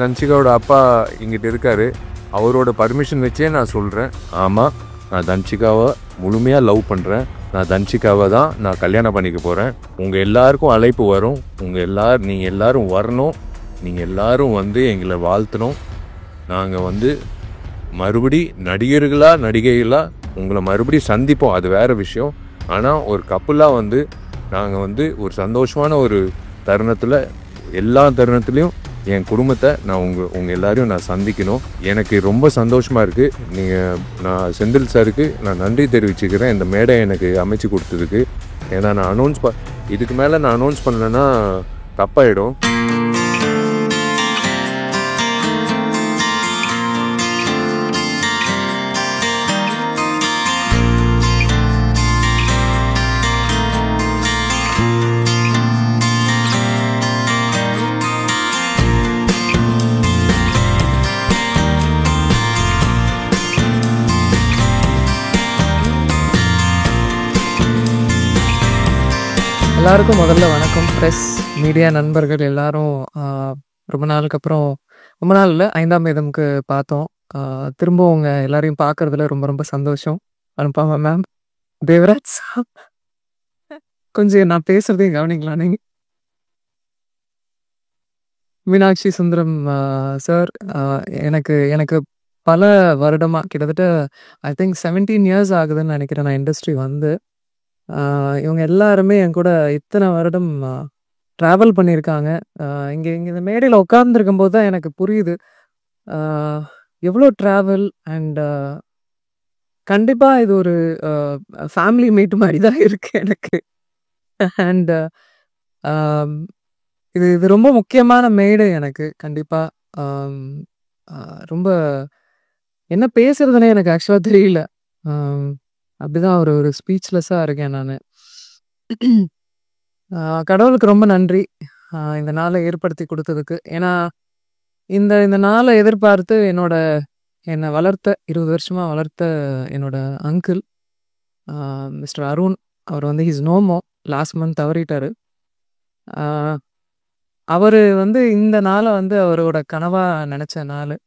தன்ஷிகாவோட அப்பா இங்கிட்ட இருக்காரு. அவரோட பர்மிஷன் வச்சே நான் சொல்கிறேன். ஆமாம், நான் தன்ஷிகாவை முழுமையாக லவ் பண்ணுறேன். நான் தன்ஷிகாவை தான் நான் கல்யாணம் பண்ணிக்க போகிறேன். உங்கள் எல்லாருக்கும் அழைப்பு வரும். நீங்கள் எல்லோரும் வரணும். நீங்கள் எல்லோரும் எங்களை வாழ்த்தணும். நாங்கள் மறுபடி நடிகைகளாக உங்களை மறுபடி சந்திப்போம். அது வேறு விஷயம். ஆனால் ஒரு கப்புலாக நாங்கள் ஒரு சந்தோஷமான ஒரு தருணத்தில் எல்லா தருணத்துலேயும் என் குடும்பத்தை நான் உங்கள் எல்லாரையும் நான் சந்திக்கணும். எனக்கு ரொம்ப சந்தோஷமாக இருக்குது. நான் செந்தில் சாருக்கு நான் நன்றி தெரிவிச்சுக்கிறேன் இந்த மேடை எனக்கு அமைச்சு கொடுத்ததுக்கு. ஏன்னா நான் இதுக்கு மேலே நான் அனௌன்ஸ் பண்ணலைன்னா தப்பாயிடும். எல்லாருக்கும் முதல்ல வணக்கம். ப்ரெஸ் மீடியா நண்பர்கள் எல்லாரும் ரொம்ப நாளுக்கு அப்புறம், ரொம்ப நாள் இல்லை, 5ஆம் வேதம்க்கு பார்த்தோம். திரும்ப உங்கள் எல்லாரையும் பார்க்குறதுல ரொம்ப ரொம்ப சந்தோஷம். அனுப்பாம மேம், தேவராஜ் சார், கொஞ்சம் நான் பேசுகிறதையும் கவனிங்களா நீங்கள்? மீனாட்சி சுந்தரம் சார், எனக்கு எனக்கு பல வருடமாக, கிட்டத்தட்ட ஐ திங்க் 17 இயர்ஸ் ஆகுதுன்னு நினைக்கிறேன் நான் இண்டஸ்ட்ரி இவங்க எல்லாருமே என் கூட இத்தனை வருடம் ட்ராவல் பண்ணியிருக்காங்க. இங்கே இந்த மேடையில் உட்கார்ந்துருக்கும் போது தான் எனக்கு புரியுது எவ்வளோ ட்ராவல். அண்ட் கண்டிப்பாக இது ஒரு ஃபேமிலி மீட் மாதிரி தான் இருக்குது எனக்கு. அண்ட் இது ரொம்ப முக்கியமான மேடை எனக்கு. கண்டிப்பாக ரொம்ப என்ன பேசுறதுன்னே எனக்கு ஆக்சுவலாக தெரியல. அப்படிதான் ஒரு ஸ்பீச்லெஸ்ஸாக இருக்கேன் நான். கடவுளுக்கு ரொம்ப நன்றி இந்த நாளை ஏற்படுத்தி கொடுத்ததுக்கு. ஏன்னா இந்த நாளை எதிர்பார்த்து என்னை வளர்த்த 20 வருஷமாக வளர்த்த என்னோட அங்கிள் மிஸ்டர் அருண், அவர் ஹிஸ் நோமோ லாஸ்ட் மந்த் தவறிட்டார். அவர் இந்த நாளை அவரோட கனவாக நினச்ச நாள்.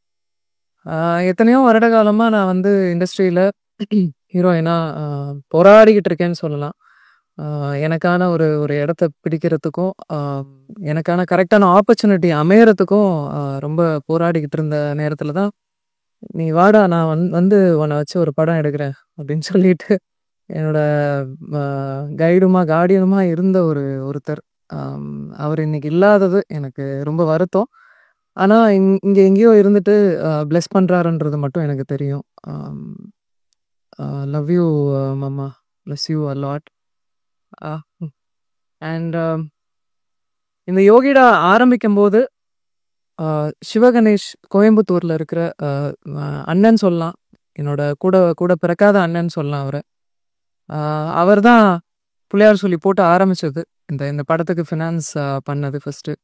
எத்தனையோ வருட காலமாக நான் இண்டஸ்ட்ரியில் ஹீரோயினாக போராடிக்கிட்டு இருக்கேன்னு சொல்லலாம். எனக்கான ஒரு இடத்த பிடிக்கிறதுக்கும் எனக்கான கரெக்டான ஆப்பர்ச்சுனிட்டி அமையறதுக்கும் ரொம்ப போராடிக்கிட்டு இருந்த நேரத்தில் தான், நீ வாடா நான் உன்னை வச்சு ஒரு படம் எடுக்கிறேன் அப்படின்னு சொல்லிட்டு என்னோட கார்டியனுமா இருந்த ஒருத்தர், அவர் இன்னைக்கு இல்லாதது எனக்கு ரொம்ப வருத்தம். ஆனால் இங்கே எங்கேயோ இருந்துட்டு பிளெஸ் பண்ணுறாருன்றது மட்டும் எனக்கு தெரியும். லவ் யூ மாமா, bless you a lot. And இந்த யோகிடா ஆரம்பிக்கும் போது சிவகணேஷ் கோயம்புத்தூரில் இருக்கிற அண்ணன் சொல்லலாம், என்னோட கூட பிறக்காத அண்ணன் சொல்லலாம். அவர் தான் பிள்ளையார் சொல்லி போட்டு ஆரம்பித்தது. இந்த படத்துக்கு ஃபினான்ஸ் பண்ணது ஃபஸ்ட்டு.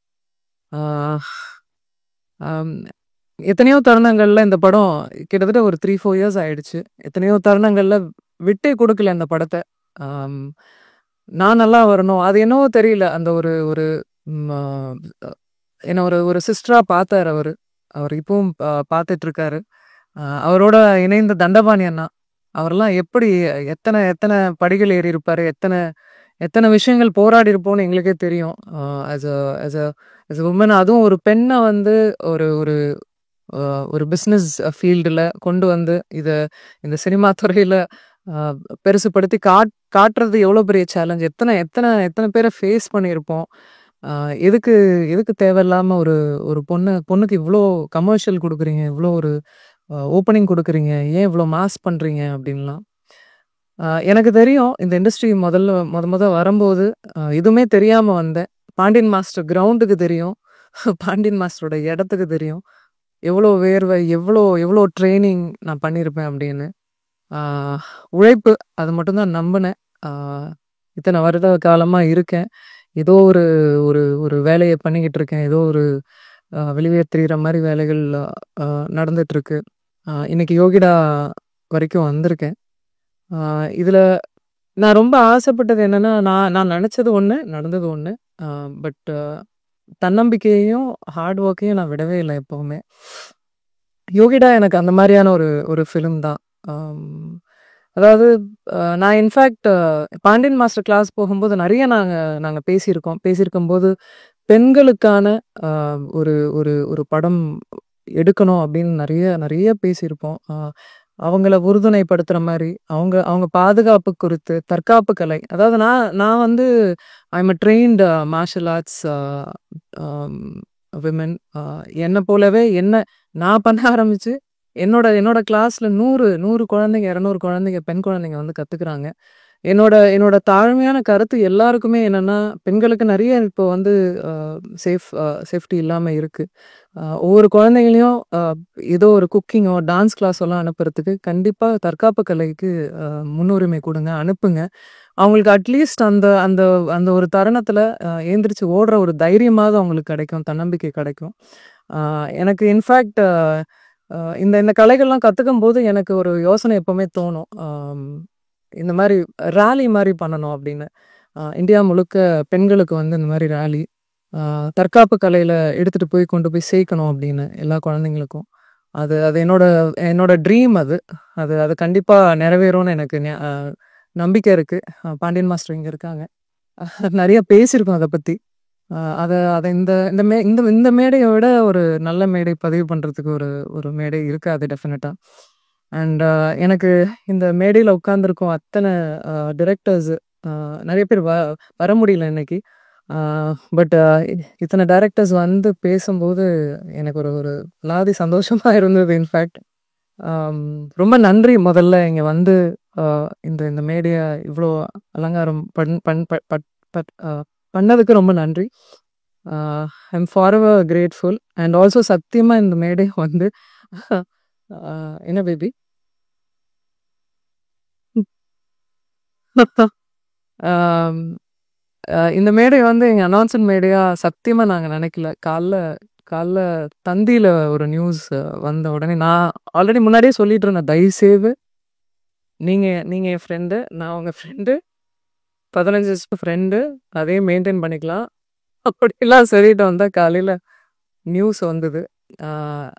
எத்தனையோ தருணங்களில் இந்த படம் கிட்டத்தட்ட ஒரு 3-4 இயர்ஸ் ஆயிடுச்சு. எத்தனையோ தருணங்களில் விட்டே கொடுக்கல இந்த படத்தை. நான் நல்லா வரணும், அது என்னவோ தெரியல, அந்த ஒரு என்ன ஒரு சிஸ்டராக பார்த்தார் அவர் இப்பவும் பார்த்துட்ருக்காரு. அவரோட இணைந்த தண்டபாணி அண்ணா, அவரெல்லாம் எப்படி எத்தனை எத்தனை படிகள் ஏறி இருப்பார், எத்தனை விஷயங்கள் போராடி இருப்போம்னு எங்களுக்கே தெரியும். ஆஸ் அ உமன், அதுவும் ஒரு பெண்ணை ஒரு பிஸ்னஸ் ஃபீல்டில் கொண்டு இந்த சினிமா துறையில் பெருசுப்படுத்தி காட்டுறது எவ்வளோ பெரிய சேலஞ்ச். எத்தனை பேரை ஃபேஸ் பண்ணியிருப்போம். எதுக்கு தேவையில்லாமல் ஒரு பொண்ணுக்கு இவ்வளோ கமர்ஷியல் கொடுக்குறீங்க, இவ்வளோ ஒரு ஓப்பனிங் கொடுக்குறீங்க, ஏன் இவ்வளோ மாஸ் பண்ணுறீங்க அப்படின்லாம். எனக்கு தெரியும், இந்த இண்டஸ்ட்ரி முத வரும்போது எதுவுமே தெரியாமல் வந்தேன். பாண்டியன் மாஸ்டர் கிரவுண்டுக்கு தெரியும், பாண்டியன் மாஸ்டரோட இடத்துக்கு தெரியும், எவ்வளோ வேர்வை, எவ்வளோ ட்ரைனிங் நான் பண்ணியிருப்பேன் அப்படின்னு. உழைப்பு, அது மட்டும்தான் நம்பினேன். இத்தனை வருட காலமாக இருக்கேன், ஏதோ ஒரு வேலையை பண்ணிக்கிட்டு இருக்கேன், ஏதோ ஒரு வெளியே தெரிகிற மாதிரி வேலைகள் நடந்துகிட்ருக்கு. இன்னைக்கு யோகிடா வரைக்கும் வந்திருக்கேன். இதில் நான் ரொம்ப ஆசைப்பட்டது என்னென்னா, நான் நினச்சது ஒன்று, நடந்தது ஒன்று. பட் தன்னம்பிக்கையையும், ஹார்ட் ஒர்க்கையும் நான் விடவே இல்ல எப்பவுமே. யோகிடா எனக்கு அந்த மாரியான ஒரு ஒரு ஃபிலிம் தான். அம் அதாவது நான் இன்ஃபேக்ட் பாண்டியன் மாஸ்டர் கிளாஸ் போகும்போது நெறைய நாங்க நாங்க பேசியிருக்கோம். பேசியிருக்கும்போது பெண்களுக்கான அ ஒரு ஒரு ஒரு படம் எடுக்கணும் அப்படின்னு நெறைய நெறைய பேசியிருப்போம். அவங்கள உறுதுணைப்படுத்துற மாரி, அவங்க அவங்க பாதுகாப்பு குறித்து, தற்காப்பு கலை. அதாவது நான் நான் வந்து I am a trained martial arts um women. என்ன போலவே நான் பண்ண ஆரம்பிச்சு, என்னோட என்னோட கிளாஸ்ல 100 குழந்தைங்க, 200 குழந்தைங்க, பெண் குழந்தைங்க வந்து கத்துக்கிறாங்க. என்னோட என்னோட தாழ்மையான கருத்து எல்லாருக்குமே என்னன்னா, பெண்களுக்கு நெறைய இப்போ வந்து அ சேஃப்டி இல்லாம இருக்கு. ஒவ்வொரு குழந்தைங்களையும் ஏதோ ஒரு குக்கிங்கோ, டான்ஸ் கிளாஸோலாம் அனுப்புறதுக்கு கண்டிப்பா தற்காப்பு கலைக்கு அ முன்னுரிமை குடுங்க, அனுப்புங்க. அவங்களுக்கு அட்லீஸ்ட் அந்த அந்த அந்த ஒரு தருணத்துல எந்திரிச்சு ஓடுற ஒரு தைரியமாவது அவங்களுக்கு கிடைக்கும். தன்னம்பிக்கை கிடைக்கும். அ எனக்கு இன்ஃபேக்ட் இந்த இந்த கலைகள்லாம் கத்துக்கும்போது எனக்கு ஒரு யோசனை எப்பவுமே தோணும். இந்த மாரி ராலி மாரி பண்ணணும் அப்படின்னு. இந்தியா முழுக்க பெண்களுக்கு வந்து இந்த மாரி ராலி, அ தற்காப்பு கலையில எடுத்துட்டு போய் கொண்டு போய் சேர்க்கணும் அப்படின்னு எல்லா குழந்தைங்களுக்கும். அது அது என்னோட என்னோட ட்ரீம் அது. அது அது கண்டிப்பா நிறைவேறும்னு எனக்கு நம்பிக்கை இருக்கு. பாண்டியன் மாஸ்டர் இங்க இருக்காங்க. நெறைய பேசியிருக்கோம் அத பத்தி. அத அத இந்த இந்த மே இந்த இந்த மேடைய விட ஒரு நல்ல மேடை பதிவு பண்றதுக்கு ஒரு ஒரு மேடை இருக்காது டெஃபினட்டா. அண்ட் எனக்கு இந்த மேடையில உட்கார்ந்திருக்கும் அத்தன டிரெக்டர்ஸ் நெறைய பேர் வர முடியல இன்னைக்கு. ஆ பட் இத்தன டைரக்டர்ஸ் வந்து பேசும்போது எனக்கு ஒரு ஒரு அலாதி சந்தோஷமா இருந்தது இன்ஃபேக்ட். ஆம், ரொம்ப நன்றி முதல்ல இங்க வந்து அ இந்த இந்த மேடைய இவ்ளோ அலங்காரம் பண் பண் ப பட் பட் பண்ணதுக்கு ரொம்ப நன்றி. I am forever grateful. And also சத்தியமா இந்த மேடை வந்து என்ன பேபி? ஆம், இந்த மேடை வந்து எங்க அனௌன்ஸ்மென்ட் மேடையா சத்தியமா நாங்க நினைக்கல. காலைல காலைல தந்தியில ஒரு நியூஸ் வந்த உடனே நான் ஆல்ரெடி முன்னாடியே சொல்லிட்டு இருந்தேன். தயவுசெய்து நீங்க நீங்க என் ஃப்ரெண்டு, நான் உங்க ஃப்ரெண்டு, 15 வருஷம் ஃப்ரெண்டு, அதே மெயின்டெயின் பண்ணிக்கலாம். அப்படிலாம் சொல்லிட்டு வந்தா காலையில நியூஸ் வந்தது. ஆ,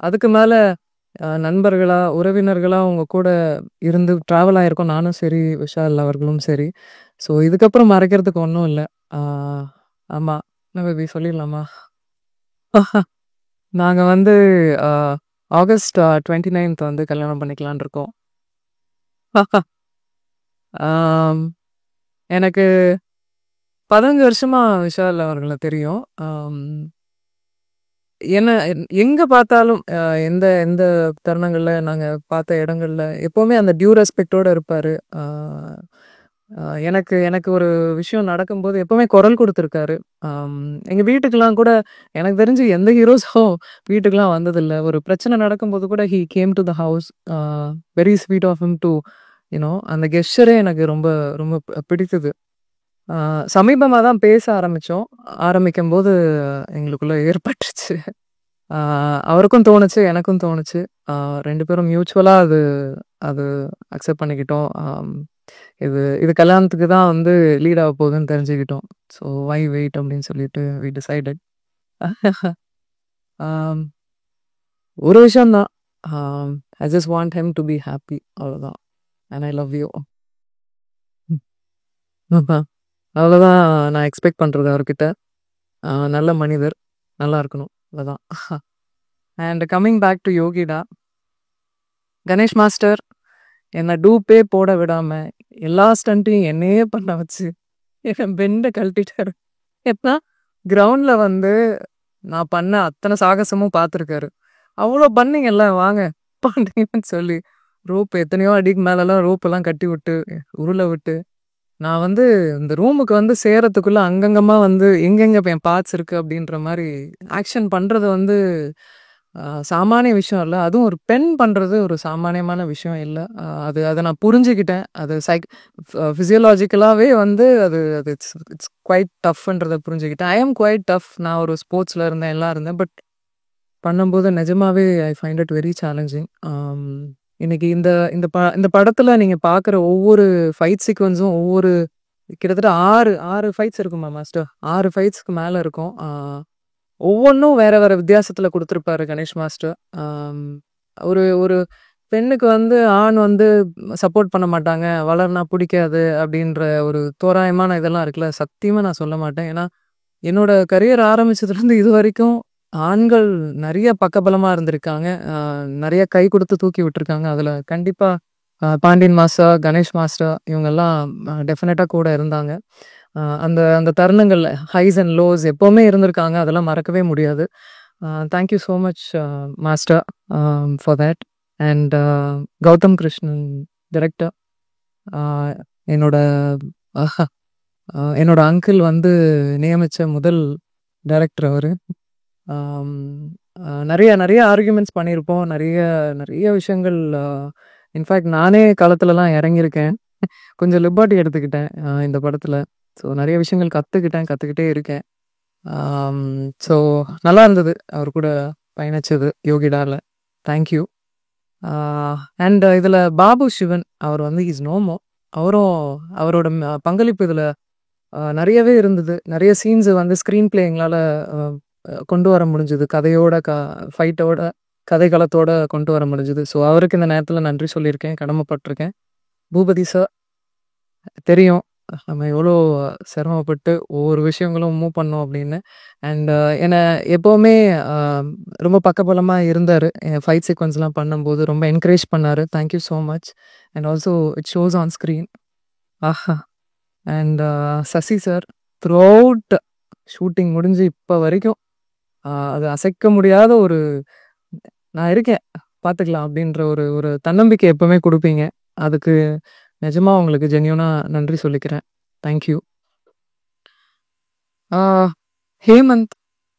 அதுக்கு மேல நண்பர்களா, உறவினர்களா உங்க கூட இருந்து ட்ராவல் ஆயிருக்கோம். நானும் சரி, விஷால் அவர்களும் சரி. ஸோ இதுக்கப்புறம் மறைக்கிறதுக்கு ஒண்ணும் இல்ல. ஆ, ஆமா. என்ன பேபி சொல்லிடலாமா? நாங்க வந்து அ ஆகஸ்ட் 29த் வந்து கல்யாணம் பண்ணிக்கலாம்னு இருக்கோம். ஆம், எனக்கு 15 வருஷமா விஷால் அவர்கள தெரியும். என்ன எங்க பார்த்தாலும் எந்த எந்த தருணங்கள்ல நாங்க பார்த்த இடங்கள்ல எப்பவுமே அந்த டியூ ரெஸ்பெக்ட்டோட இருப்பாரு. அ அ எனக்கு எனக்கு ஒரு விஷயம் நடக்கும்போது எப்பவுமே குரல் குடுத்துருக்காரு. அம் எங்க வீட்டுக்கெல்லாம் கூட எனக்கு தெரிஞ்சு எந்த ஹீரோஸும் வீட்டுக்குலாம் வந்ததில்ல. ஒரு பிரச்சனை நடக்கும்போது கூட he came to the house. Very sweet of him too அந்த கெஸ்சரே எனக்கு ரொம்ப ரொம்ப பிடித்தது. அ சமீபமா தான் பேச ஆரம்பிச்சோம். ஆரம்பிக்கும்போது எங்களுக்குள்ள ஏற்பட்டுச்சு. ஆ, அவருக்கும் தோணுச்சு, எனக்கும் தோணுச்சு. 2 பேரும் மியூச்சுவலா அது அது அக்செப்ட் பண்ணிக்கிட்டோம். இது இது கல்யாணத்துக்கு தான் வந்து லீட் ஆக போகுதுன்னு தெரிஞ்சுக்கிட்டோம். ஸோ வை வெயிட் அப்படின்னு சொல்லிட்டு வி டிசைடட். ஆம், ஒரு விஷயம் தான். I just want him to be happy அவ்வளோதான். And I love you. அவ்வளோதான் நான் எக்ஸ்பெக்ட் பண்றது அவர்கிட்ட. நல்ல மனிதர், நல்லா இருக்கணும். அவ்வளோதான். அண்ட் கம்மிங் பேக் டு யோகிடா, கணேஷ் மாஸ்டர் என்ன டூப்பே போட விடாம, எல்லா ஸ்டண்ட்டையும் என்னையே பண்ண வச்சு, என் பெண்ட கழட்டிட்டாரு. ஏன்னா, கிரவுண்ட்ல வந்து நான் பண்ண அத்தன சாகசமும் பார்த்துருக்காரு. "அவ்ளோ பண்ணீங்கல்ல வாங்க" பண்ணீங்கன்னு சொல்லி, ரோப் எத்தனையோ அடிக்கு மேலலாம் ரோப்பெல்லாம் கட்டி விட்டு, உருள விட்டு, நான் வந்து இந்த ரூமுக்கு வந்து சேரத்துக்குள்ள அங்கங்கமா வந்து எங்கெங்க என் பார்ட்ஸ் இருக்கு அப்படின்ற மாரி ஆக்ஷன் பண்றது வந்து சாமானிய விஷயம் இல்ல. அதுவும் ஒரு பெண் பண்றது ஒரு சாமானியமான விஷயம் இல்ல. அது அத நான் புரிஞ்சுக்கிட்டேன். அது ஃபிசியோலாஜிக்கலாவே வந்து அது அது இட்ஸ் இட்ஸ் குவைட் டஃப்ன்றத புரிஞ்சுக்கிட்டேன். ஐ அம் குவைட் டஃப். நான் ஒரு ஸ்போர்ட்ஸ்ல இருந்தேன், எல்லாம் இருந்தேன். பட் பண்ணும்போது நிஜமாவே I find it very challenging. இன்னைக்கு இந்த இந்த இந்த படத்துல நீங்க பார்க்குற ஒவ்வொரு ஃபைட் சீக்வென்ஸும் கிட்டத்தட்ட 6 ஃபைட்ஸ் இருக்குமா மாஸ்டர்? 6 ஃபைட்ஸ்க்கு மேல இருக்கும். ஒவ்வொன்னும் வேற வேற வித்தியாசத்துல குடுத்திருப்பாரு கணேஷ் மாஸ்டர். ஒரு ஒரு பெண்ணுக்கு வந்து ஆண் வந்து சப்போர்ட் பண்ண மாட்டாங்க, வளர்னா புடிக்காது அப்படின்ற ஒரு தோராயமான இதெல்லாம் இருக்குல்ல, சத்தியமா நான் சொல்ல மாட்டேன். ஏன்னா, என்னோட கரியர் ஆரம்பிச்சதுலருந்து இதுவரைக்கும் ஆண்கள் நெறைய பக்கபலமா இருந்திருக்காங்க. நெறைய கை குடுத்து தூக்கி விட்டுருக்காங்க. அதுல கண்டிப்பா பாண்டியன் மாஸ்டர், கணேஷ் மாஸ்டர் இவங்கெல்லாம் டெஃபினட்டா கூட இருந்தாங்க. அந்த அந்த தருணங்கள்ல ஹைஸ் அண்ட் லோஸ் எப்பவுமே இருந்திருக்காங்க. அதெல்லாம் மறக்கவே முடியாது. Thank you so much master for that. And Gautham Krishnan director. அ என்னோட அஹ என்னோட அங்கிள் வந்து நியமிச்ச முதல் டைரக்டர் அவரு. ஆம், நெறைய நெறைய ஆர்கியூமெண்ட்ஸ் பண்ணியிருப்போம். நெறைய நெறைய விஷயங்கள் இன்ஃபேக்ட் நானே களத்துலலாம் இறங்கியிருக்கேன். கொஞ்சம் லிபர்ட்டி எடுத்துக்கிட்டேன் இந்த படத்துல. ஸோ நெறைய விஷயங்கள் கத்துக்கிட்டேன், கத்துக்கிட்டே இருக்கேன். ஆம், ஸோ நல்லா இருந்தது அவர் கூட பயணிச்சது யோகிடால. Thank you. அண்ட் இதுல பாபு சிவன் அவர் வந்து இஸ் நோ மோர். அவரும் அவரோட பங்களிப்பு இதுல நெறையவே இருந்தது. நெறைய சீன்ஸ் வந்து ஸ்க்ரீன் பிளே எங்களால அ கொண்டு வர முடிஞ்சது. கதையோட ஃபைட்டோட, கதைக்களத்தோட கொண்டு வர முடிஞ்சது. ஸோ அவருக்கு இந்த நேரத்துல நன்றி சொல்லியிருக்கேன், கடமைப்பட்டுருக்கேன். பூபதி சார் தெரியும். நம்ம எவ்வளோ சிரமப்பட்டு ஒவ்வொரு விஷயங்களும் மூவ் பண்ணோம் அப்படின்னு. அண்ட் என்ன எப்பவுமே அ ரொம்ப பக்கபலமா இருந்தாரு. ஃபைட் சீக்வென்ஸ்லாம் பண்ணும்போது ரொம்ப என்கரேஜ் பண்ணாரு. Thank you so much. And also it shows on screen. ஆஹா! And Sasi sir throughout shooting முடிஞ்சு இப்ப வரைக்கும் அது அசைக்க முடியாத ஒரு நான் இருக்கேன், பார்த்துக்கலாம் அப்படின்ற ஒரு ஒரு தன்னம்பிக்கை எப்பவுமே குடுப்பீங்க. அதுக்கு நிஜமா உங்களுக்கு ஜென்யூனா நன்றி சொல்லிக்கிறேன். Thank you. ஆ ஹேமந்த்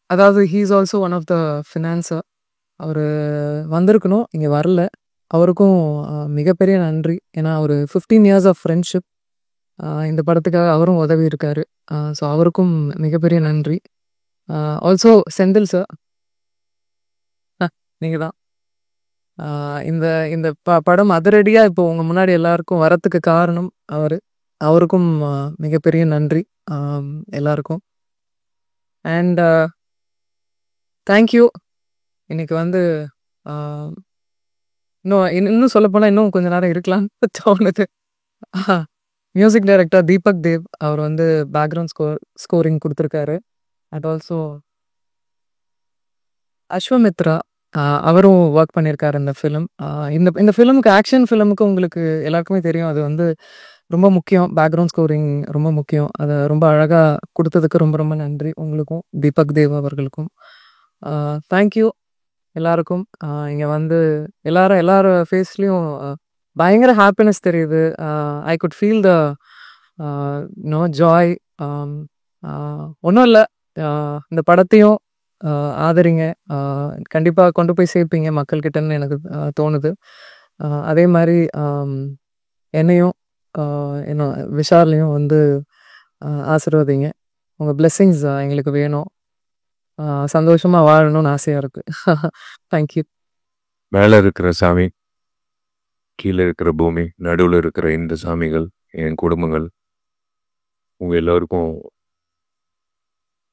அதாவது he is also one of the financer. அவரு வந்திருக்கணும், இங்க வரல. அவருக்கும் மிகப்பெரிய நன்றி. ஏன்னா ஒரு 15 இயர்ஸ் ஆஃப் ஃப்ரெண்ட்ஷிப். இந்த படத்துக்காக அவரும் உதவி இருக்காரு. ஸோ அவருக்கும் மிகப்பெரிய நன்றி. ஆல்சோ செந்தில் சார் நீங்க தான். இந்த இந்த படம் அதிரடியா இப்போ உங்க முன்னாடி எல்லாருக்கும் வரத்துக்கு காரணம் அவரு. அவருக்கும் மிகப்பெரிய நன்றி எல்லாருக்கும். And thank you. இன்னைக்கு வந்து ஆ இன்னும் சொல்லப்போனா இன்னும் கொஞ்ச நேரம் இருக்கலாம்னு தோணுது. மியூசிக் டைரக்டர் தீபக் தேவ் அவர் வந்து background scoring குடுத்துருக்காரு. And also Aswamithra அவரும் ஒர்க் பண்ணியிருக்காரு இந்த ஃபிலிம். இந்த இந்த ஃபிலிமுக்கு ஆக்ஷன் ஃபிலிமுக்கு உங்களுக்கு எல்லாருக்குமே தெரியும். அது வந்து ரொம்ப முக்கியம். பேக்ரவுண்ட் ஸ்கோரிங் ரொம்ப முக்கியம். அத ரொம்ப அழகா குடுத்ததுக்கு ரொம்ப ரொம்ப நன்றி உங்களுக்கும், தீபக் தேவ் அவர்களுக்கும். தேங்க் யூ எல்லாருக்கும். இங்க வந்து எல்லார் ஃபேஸ்லயும் பயங்கர ஹாப்பினஸ் தெரியுது. I could feel the joy. ஒன்றும் இல்லை, இந்த படத்தையும் ஆதரிங்க. கண்டிப்பா கொண்டு போய் சேர்ப்பீங்க மக்கள்கிட்டன்னு எனக்கு தோணுது. அதே மாதிரி என்னையும் என்ன விஷாலையும் வந்து ஆசீர்வதிங்க. உங்க பிளெஸ்ஸிங்ஸ் எங்களுக்கு வேணும். சந்தோஷமா வாழணும்னு ஆசையா இருக்கு. தேங்க்யூ. மேலே இருக்கிற சாமி, கீழே இருக்கிற பூமி, நடுவில் இருக்கிற இந்த சாமிகள், என் குடும்பங்கள், உங்கள் எல்லோருக்கும்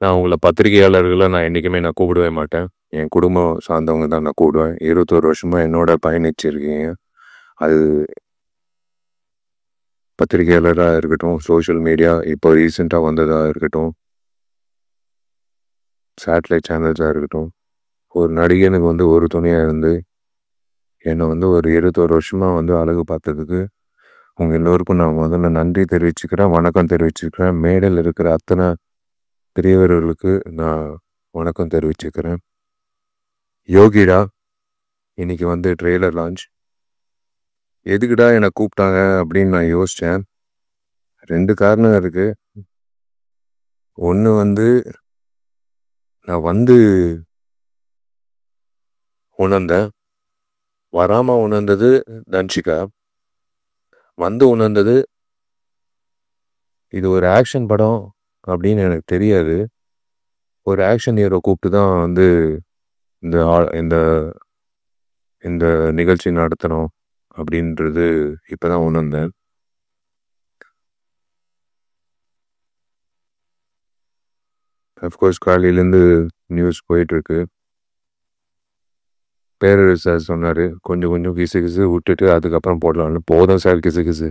நான் உங்களை பத்திரிகையாளர்களை நான் என்றைக்குமே நான் கூப்பிடவே மாட்டேன். என் குடும்பம் சார்ந்தவங்க தான் நான் கூப்பிடுவேன். 21 வருஷமாக என்னோட பயணிச்சிருக்கீங்க. அது பத்திரிகையாளராக இருக்கட்டும், சோஷியல் மீடியா இப்போ ரீசெண்டாக வந்ததாக இருக்கட்டும், சேட்டலைட் சேனல்ஸாக இருக்கட்டும், ஒரு நடிகனுக்கு வந்து ஒரு துணையாக இருந்து என்னை வந்து ஒரு 21 வருஷமாக வந்து அழகு பார்த்ததுக்கு உங்கள் எல்லோருக்கும் நான் முதல்ல நன்றி தெரிவிச்சுக்கிறேன், வணக்கம் தெரிவிச்சுக்கிறேன். மேடையில் இருக்கிற அத்தனை பெரியவர்களுக்கு நான் வணக்கம் தெரிவிச்சுக்கிறேன். யோகிடா இன்னைக்கு வந்து ட்ரெய்லர் லான்ச். எதுக்குடா என்னை கூப்பிட்டாங்க அப்படின்னு நான் யோசித்தேன். 2 காரணம் இருக்கு. ஒன்று வந்து நான் வந்து உணர்ந்தேன், வராமல் உணர்ந்தது தன்ஷிகா, வந்து உணர்ந்தது இது ஒரு ஆக்ஷன் படம் அப்படின்னு எனக்கு தெரியாது. ஒரு ஆக்ஷன் ஹீரோ கூப்பிட்டு தான் வந்து இந்த இந்த இந்த நிகழ்ச்சி நடத்தணும் அப்படின்றது இப்போ தான் உணர்ந்தேன். அஃப்கோர்ஸ் காலையிலேருந்து நியூஸ் போயிட்டுருக்கு. பேரரசு சார் சொன்னார், கொஞ்சம் கொஞ்சம் கிசு கிசு விட்டுட்டு அதுக்கப்புறம் போடலாம்னு. போதும் சார் கிசு கிசு,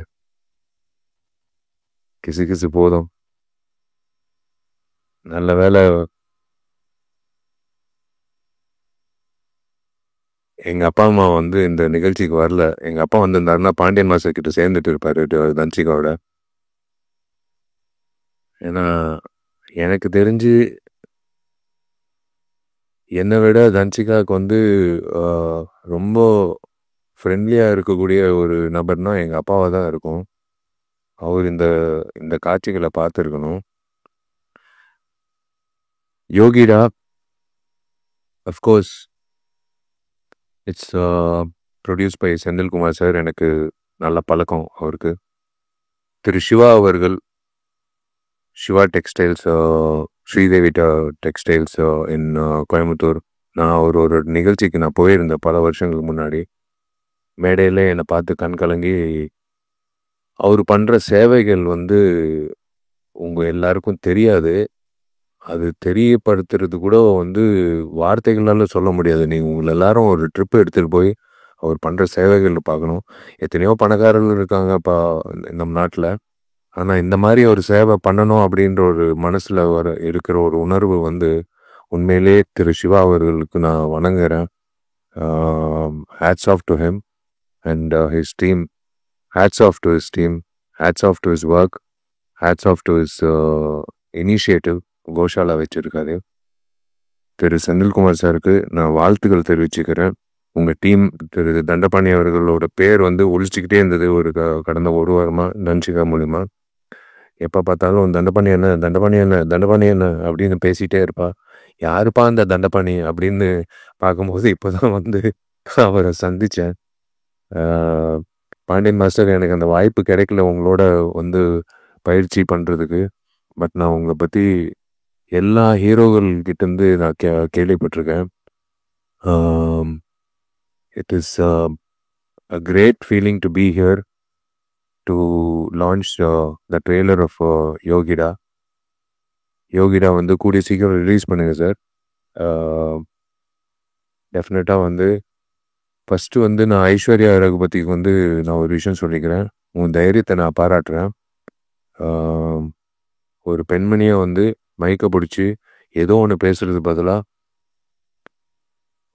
கிசு கிசு போதும். நல்ல வேலை எங்கள் அப்பா அம்மா வந்து இந்த நிகழ்ச்சிக்கு வரல. எங்கள் அப்பா வந்திருந்தாருன்னா பாண்டியன் மாஸ்டர் கிட்ட சேர்ந்துட்டு இருப்பார் தன்சிகாவோட. ஏன்னா எனக்கு தெரிஞ்சு என்னை விட தன்சிகாவுக்கு வந்து ரொம்ப ஃப்ரெண்ட்லியாக இருக்கக்கூடிய ஒரு நபர்னா எங்கள் அப்பாவாக தான் இருக்கும். அவர் இந்த இந்த காட்சிகளை பார்த்துருக்கணும். யோகிடா, of course it's produce by Senthilkumar sir. எனக்கு நல்ல பழக்கம் அவருக்கு. திரு சிவா அவர்கள், Siva textiles, Sridevi textiles in Coimbatore. நான் ஒரு நிகழ்ச்சிக்கு நான் போயிருந்தேன் பல வருஷங்களுக்கு முன்னாடி. மேடையில் என்னை பார்த்து கண் கலங்கி அவர் பண்ணுற சேவைகள் வந்து உங்கள் எல்லாருக்கும் தெரியாது. அது தெரியப்படுத்துறது கூட வந்து வார்த்தைகளால் சொல்ல முடியாது. நீங்கள் உங்களை எல்லாரும் ஒரு ட்ரிப்பு எடுத்துகிட்டு போய் அவர் பண்ணுற சேவைகள் பார்க்கணும். எத்தனையோ பணக்காரர்கள் இருக்காங்க இப்போ நம் நாட்டில். ஆனால் இந்த மாதிரி ஒரு சேவை பண்ணணும் அப்படின்ற ஒரு மனசில் இருக்கிற ஒரு உணர்வு வந்து உண்மையிலே திரு சிவா அவர்களுக்கு நான் வணங்குறேன். Hats off to him and his team. Hats off to his team. Hats off to his work. Hats off to his initiative. Goshala வச்சிருக்காரு. திரு செந்தில்குமார் சாருக்கு நான் வாழ்த்துக்கள் தெரிவிச்சுக்கிறேன். உங்கள் டீம் திரு தண்டபாணி அவர்களோட பேர் வந்து ஒழிச்சிக்கிட்டே இருந்தது ஒரு கடந்த ஒரு வாரமாக தன்சிகா மூலிமா. எப்போ பார்த்தாலும் தண்டபாணி என்ன தண்டபாணி என்ன தண்டபாணி என்ன அப்படின்னு பேசிகிட்டே இருப்பா. யாருப்பா அந்த தண்டபாணி அப்படின்னு பார்க்கும்போது இப்போ தான் வந்து அவரை சந்தித்தேன். பாண்டியன் மாஸ்டர், எனக்கு அந்த வாய்ப்பு கிடைக்கல உங்களோட வந்து பயிற்சி பண்ணுறதுக்கு. பட் நான் உங்களை பற்றி எல்லா ஹீரோகள்கிட்டேருந்து நான் கேள்விப்பட்டிருக்கேன். It is a great feeling to be here to launch the trailer of யோகிடா. யோகிடா வந்து கூடிய சீக்கிரம் ரிலீஸ் பண்ணுங்க சார். டெஃபினட்டாக வந்து ஃபஸ்ட்டு வந்து நான் ஐஸ்வர்யா ரகுபதிக்கு வந்து நான் ஒரு விஷயம் சொல்லிக்கிறேன். உன் தைரியத்தை நான் பாராட்டுறேன். ஒரு பெண்மணியை வந்து மயக்க பிடிச்சி ஏதோ ஒன்று பேசுறது பதிலாக,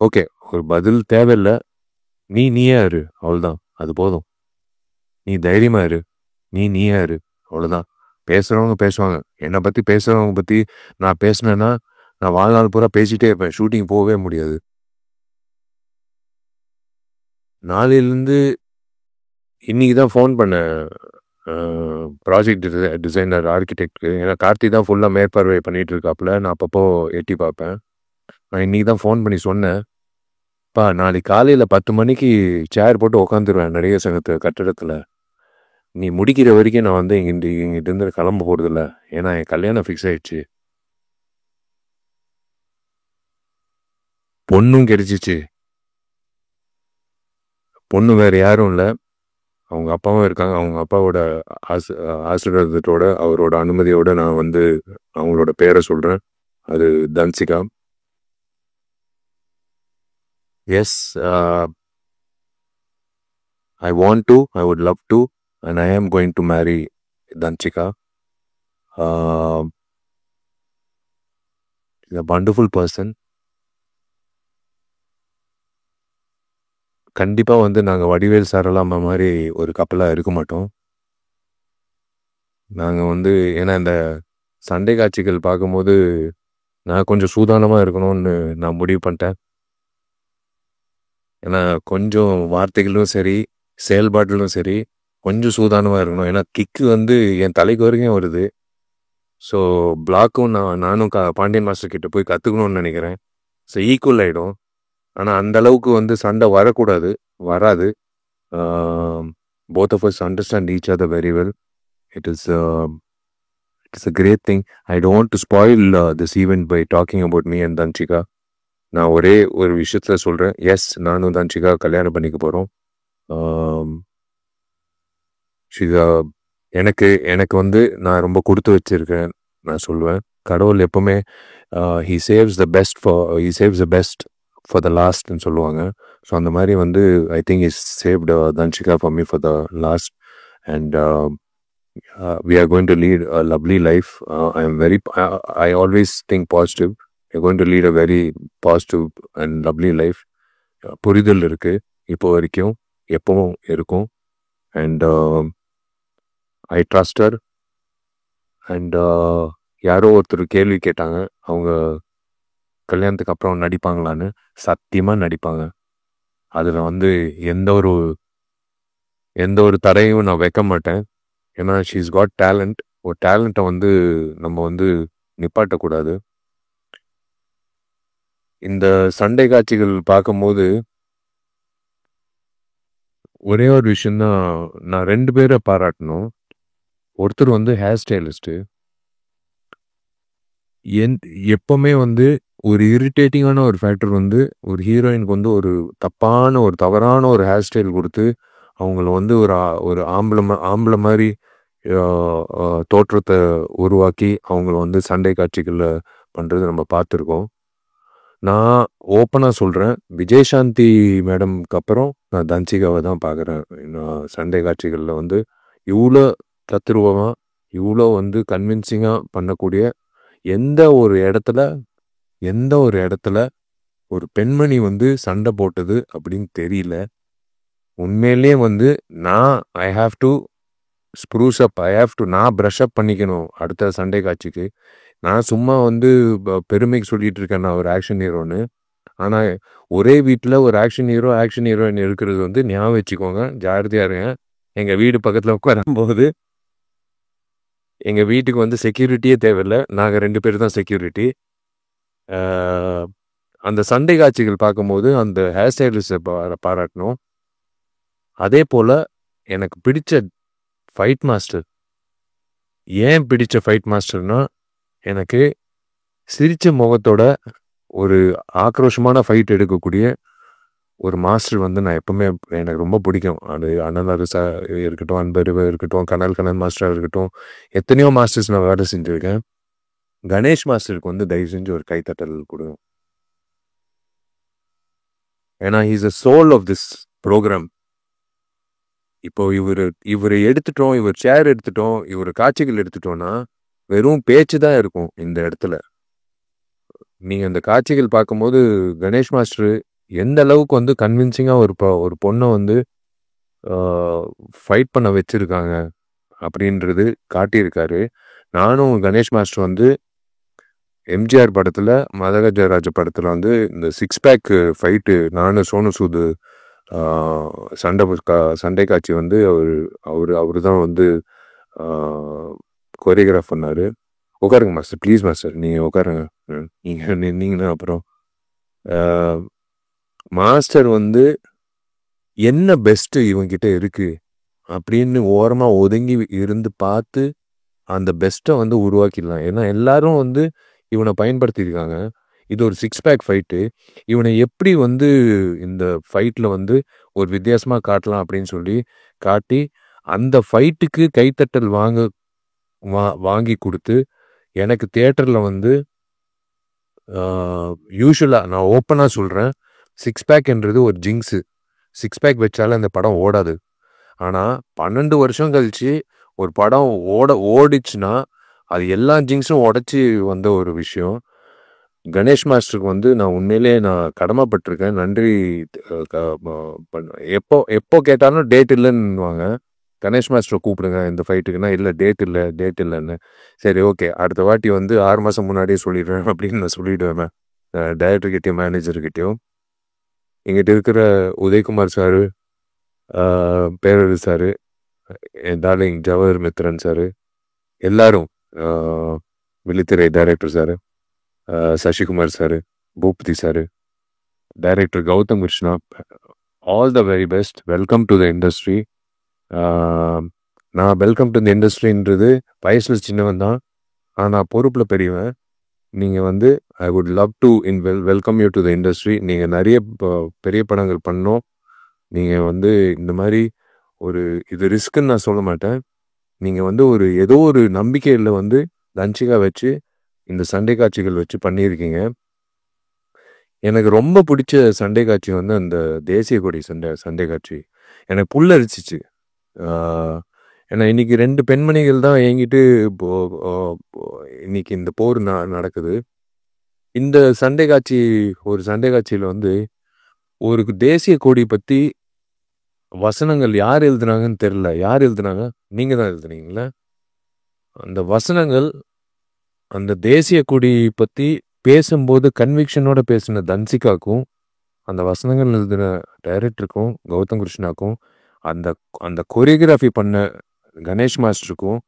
ஓகே ஒரு பதில் தேவையில்லை, நீயே இரு, அவ்வளோதான், அது போதும். நீ தைரியமா இரு, நீயே இரு, அவ்வளோதான். பேசுகிறவங்க பேசுவாங்க. என்னை பற்றி பேசுகிறவங்க பற்றி நான் பேசினேன்னா நான் வாழ்நாள் பூரா பேசிகிட்டே இருப்பேன். ஷூட்டிங் போகவே முடியாது. நாளையிலேருந்து இன்றைக்கி தான் ஃபோன் பண்ணேன் ப்ராஜெக்ட் டிசைனர் ஆர்கிடெக்டுக்கு. ஏன்னா கார்த்தி தான் ஃபுல்லாக மேற்பார்வை பண்ணிகிட்டு இருக்காப்புல. நான் அப்பப்போ எட்டி பார்ப்பேன். நான் இன்றைக்கி தான் ஃபோன் பண்ணி சொன்னேன், பா நாளைக்கு காலையில் 10 மணிக்கு சேர் போட்டு உக்காந்துருவேன் நடிகர் சங்கத்து கட்டிடத்தில். நீ முடிக்கிற வரைக்கும் நான் வந்து இங்கிட்டிருந்து கிளம்ப போகிறதில்ல. ஏன்னா என் கல்யாணம் ஃபிக்ஸ் ஆயிடுச்சு. பொண்ணும் கிடைச்சிச்சு. பொண்ணு வேறு யாரும் இல்லை, அவங்க அப்பாவும் இருக்காங்க. அவங்க அப்பாவோட ஆசீர்வாதத்தோட அவரோட அனுமதியோட நான் வந்து அவங்களோட பேரை சொல்கிறேன். அது Dhansika. Yes, I want to, I would love to, and I am going to marry Danchika. She's a wonderful person. கண்டிப்பாக வந்து நாங்கள் வடிவேல் சாரலாமா மாதிரி ஒரு கப்பலாக இருக்க மாட்டோம். நாங்கள் வந்து ஏன்னா இந்த சண்டை காட்சிகள் பார்க்கும்போது நான் கொஞ்சம் சூதானமாக இருக்கணும்னு நான் முடிவு பண்ணிட்டேன். ஏன்னா கொஞ்சம் வார்த்தைகளும் சரி செயல்பாட்டிலும் சரி கொஞ்சம் சூதானமாக இருக்கணும். ஏன்னா கிக்கு வந்து என் தலைக்கு வரைக்கும் வருது. ஸோ பிளாக்கும் நானும் பாண்டியன் மாஸ்டர் கிட்ட போய் கற்றுக்கணும்னு நினைக்கிறேன். ஸோ ஈக்குவல் ஆகிடும். ஆனால் அந்த அளவுக்கு வந்து சண்டை வரக்கூடாது, வராது. Both of us understand each other very well. It is a great thing. I don't want to spoil this event by talking about me and Danchika. நான் ஒரே ஒரு விஷயத்தில் சொல்கிறேன், எஸ் நானும் தன்சிகா கல்யாணம் பண்ணிக்க போகிறோம். எனக்கு வந்து நான் ரொம்ப கொடுத்து வச்சிருக்கேன் நான் சொல்லுவேன். கடவுள் எப்பவுமே he saves the best for the lastன்னு சொல்லுவாங்க. ஸோ அந்த மாதிரி வந்து I think is saved Dhanshika for me for the last. And we are going to lead a lovely life. I always think positive. We're going to lead a very positive and lovely life. புரிதல் இருக்கு இப்போ வரைக்கும், எப்பவும் இருக்கும். And I trust her. And யாரோ ஒருத்தர் கேள்வி கேட்டாங்க, அவங்க கல்யாணத்துக்கு அப்புறம் நடிப்பாங்களான்னு. சத்தியமாக நடிப்பாங்க. அதில் வந்து எந்த ஒரு தடையும் நான் வைக்க மாட்டேன். ஏன்னா ஷீஸ் காட் டேலண்ட். ஒரு டேலண்ட்டை வந்து நம்ம வந்து நிப்பாட்டக்கூடாது. இந்த சண்டை காட்சிகள் பார்க்கும்போது ஒரே ஒரு விஷயந்தான், நான் 2 பேரை பாராட்டணும். ஒருத்தர் வந்து ஹேர் ஸ்டைலிஸ்ட்டு. எப்பவுமே வந்து ஒரு இரிட்டேட்டிங்கான ஒரு ஃபேக்டர் வந்து ஒரு ஹீரோயினுக்கு வந்து ஒரு தவறான ஒரு ஹேர் ஸ்டைல் கொடுத்து அவங்கள வந்து ஒரு ஆம்பளை மாதிரி தோற்றத்தை உருவாக்கி அவங்கள வந்து சண்டை காட்சிகளில் பண்ணுறது நம்ம பார்த்துருக்கோம். நான் ஓப்பனாக சொல்கிறேன், விஜயசாந்தி மேடம்க்கு அப்புறம் நான் தன்சிகாவை தான் பார்க்குறேன். நான் சண்டை காட்சிகளில் வந்து இவ்வளோ தத்ரூபமாக, இவ்வளோ வந்து கன்வின்சிங்காக பண்ணக்கூடிய எந்த ஒரு இடத்துல ஒரு பெண்மணி வந்து சண்டை போட்டது அப்படின்னு தெரியல. உண்மையிலேயே வந்து ஐ ஹாவ் டு ஸ்ப்ரூஸ் அப், நான் ப்ரஷ் அப் பண்ணிக்கணும் அடுத்த சண்டை காட்சிக்கு. நான் சும்மா வந்து பெருமைக்கு சொல்லிட்டு இருக்கேன் நான் ஒரு ஆக்ஷன் ஹீரோன்னு. ஆனால் ஒரே வீட்டில் ஒரு ஆக்ஷன் ஹீரோயின் இருக்கிறது வந்து ஞாபகம் வச்சுக்கோங்க, ஜாகிரதையாக இருங்க. எங்கள் வீடு பக்கத்தில் உட்காரும்போது எங்கள் வீட்டுக்கு வந்து செக்யூரிட்டியே தேவையில்லை, நாங்கள் 2 பேர் தான் செக்யூரிட்டி. அந்த சண்டை காட்சிகள் பார்க்கும்போது அந்த ஹேர் ஸ்டைலிஸ்ட்டை பாராட்டணும். அதே போல் எனக்கு பிடிச்ச ஃபைட் மாஸ்டர், ஏன் பிடிச்ச ஃபைட் மாஸ்டர்னா, எனக்கு சிரிச்ச முகத்தோட ஒரு ஆக்ரோஷமான ஃபைட் எடுக்கக்கூடிய ஒரு மாஸ்டர் வந்து நான் எப்பவுமே எனக்கு ரொம்ப பிடிக்கும். அது அண்ணன் அரசா இருக்கட்டும், அன்பருவா இருக்கட்டும், கனல் மாஸ்டராக இருக்கட்டும், எத்தனையோ மாஸ்டர்ஸ் நான் வேலை செஞ்சுருக்கேன். கணேஷ் மாஸ்டருக்கு வந்து தயவு செஞ்சு ஒரு கைத்தட்டல் கொடுங்க. ஏன்னா he's a soul of this programme. இப்போ இவர் எடுத்துட்டோம், இவர் சேர் எடுத்துட்டோம், இவர் காட்சிகள் எடுத்துட்டோம்னா வெறும் பேச்சு தான் இருக்கும் இந்த இடத்துல. நீங்கள் அந்த காட்சிகள் பார்க்கும்போது கணேஷ் மாஸ்டர் எந்த அளவுக்கு வந்து கன்வின்சிங்காக ஒரு பொண்ணை வந்து ஃபைட் பண்ண வச்சுருக்காங்க அப்படின்றது காட்டியிருக்காரு. நானும் கணேஷ் மாஸ்டர் வந்து எம்ஜிஆர் படத்தில், மதகஜராஜ படத்தில் வந்து இந்த 6 பேக் ஃபைட்டு நானும் சோனு சூது சண்டை காட்சி வந்து அவர் தான் வந்து கொரியோகிராஃப் பண்ணார். உட்காருங்க மாஸ்டர், ப்ளீஸ் மாஸ்டர், நீங்கள் உட்காருங்க. நீங்கள் நின்னீங்கன்னா அப்புறம் மாஸ்டர் வந்து என்ன பெஸ்ட்டு இவங்கிட்ட இருக்குது அப்படின்னு ஓரமாக ஒதுங்கி இருந்து பார்த்து அந்த பெஸ்ட்டை வந்து உருவாக்கிடலாம். ஏன்னா எல்லாரும் வந்து இவனை பயன்படுத்தியிருக்காங்க. இது ஒரு 6 பேக் ஃபைட்டு. இவனை எப்படி வந்து இந்த ஃபைட்டில் வந்து ஒரு வித்தியாசமாக காட்டலாம் அப்படின்னு சொல்லி காட்டி அந்த ஃபைட்டுக்கு கைத்தட்டல் வாங்கி கொடுத்து எனக்கு தியேட்டரில் வந்து யூஸ்வலாக நான் ஓப்பனாக சொல்கிறேன், 6 பேக்ன்றது ஒரு ஜிங்ஸு. 6 பேக் வச்சாலும் அந்த படம் ஓடாது. ஆனால் 12 வருஷம் கழித்து ஒரு படம் ஓடிச்சுன்னா அது எல்லா ஜிங்ஸும் உடச்சி வந்த ஒரு விஷயம். கணேஷ் மாஸ்டருக்கு வந்து நான் உண்மையிலே கடமைப்பட்டிருக்கேன், நன்றி. எப்போ கேட்டாலும் டேட் இல்லைன்னுவாங்க. கணேஷ் மாஸ்டரை கூப்பிடுங்க இந்த ஃபைட்டுக்குன்னா, இல்லை டேட் இல்லைன்னு. சரி ஓகே, அடுத்த வாட்டி வந்து 6 மாதம் முன்னாடியே சொல்லிடுவேன் அப்படின்னு நான் சொல்லிவிடுவேன் டைரக்டர்கிட்டையும் மேனேஜர்கிட்டையும். எங்கிட்ட இருக்கிற உதயகுமார் சாரு, பேரரு சாரு, என் டார்லிங் ஜவஹர் மித்ரன் சாரு, எல்லாரும், Vizhithirai director sir, Sasikumar sir, Boopathy sir, director Gautham Krishna, all the very best. Welcome to the industry. நான் வெல்கம் டு த இண்டஸ்ட்ரின்றது வயசில் சின்னவன் தான், ஆனால் பொறுப்பில் பெரியவன். நீங்கள் வந்து I would love to welcome you to the industry. நீங்கள் நிறைய பெரிய படங்கள் பண்ணோம். நீங்கள் வந்து இந்த மாதிரி இது ரிஸ்க்குன்னு நான் சொல்ல மாட்டேன். நீங்கள் வந்து ஏதோ ஒரு நம்பிக்கையில் வந்து தன்ஷிகா வச்சு இந்த சண்டை காட்சிகள் வச்சு பண்ணியிருக்கீங்க. எனக்கு ரொம்ப பிடிச்ச சண்டை காட்சி வந்து அந்த தேசிய கொடி சண்டை காட்சி எனக்கு புல்லரிச்சிச்சு. ஏன்னா இன்னைக்கு 2 பெண்மணிகள் தான் என்கிட்ட இப்போ இன்னைக்கு இந்த போர் நடக்குது. இந்த சண்டை காட்சி ஒரு சண்டை காட்சியில் வந்து ஒரு தேசிய கொடி பற்றி வசனங்கள் யார் எழுதுனாங்கன்னு தெரில. யார் எழுதுனாங்க? நீங்கள் தான் எழுதுனீங்களா? அந்த வசனங்கள் அந்த தேசிய கொடி பற்றி பேசும்போது கன்விக்ஷனோட பேசின தன்சிகாக்கும் அந்த வசனங்கள் எழுதின டைரக்டருக்கும் கௌதம் கிருஷ்ணாக்கும் அந்த அந்த கொரியோகிராஃபி பண்ண கணேஷ் மாஸ்டருக்கும்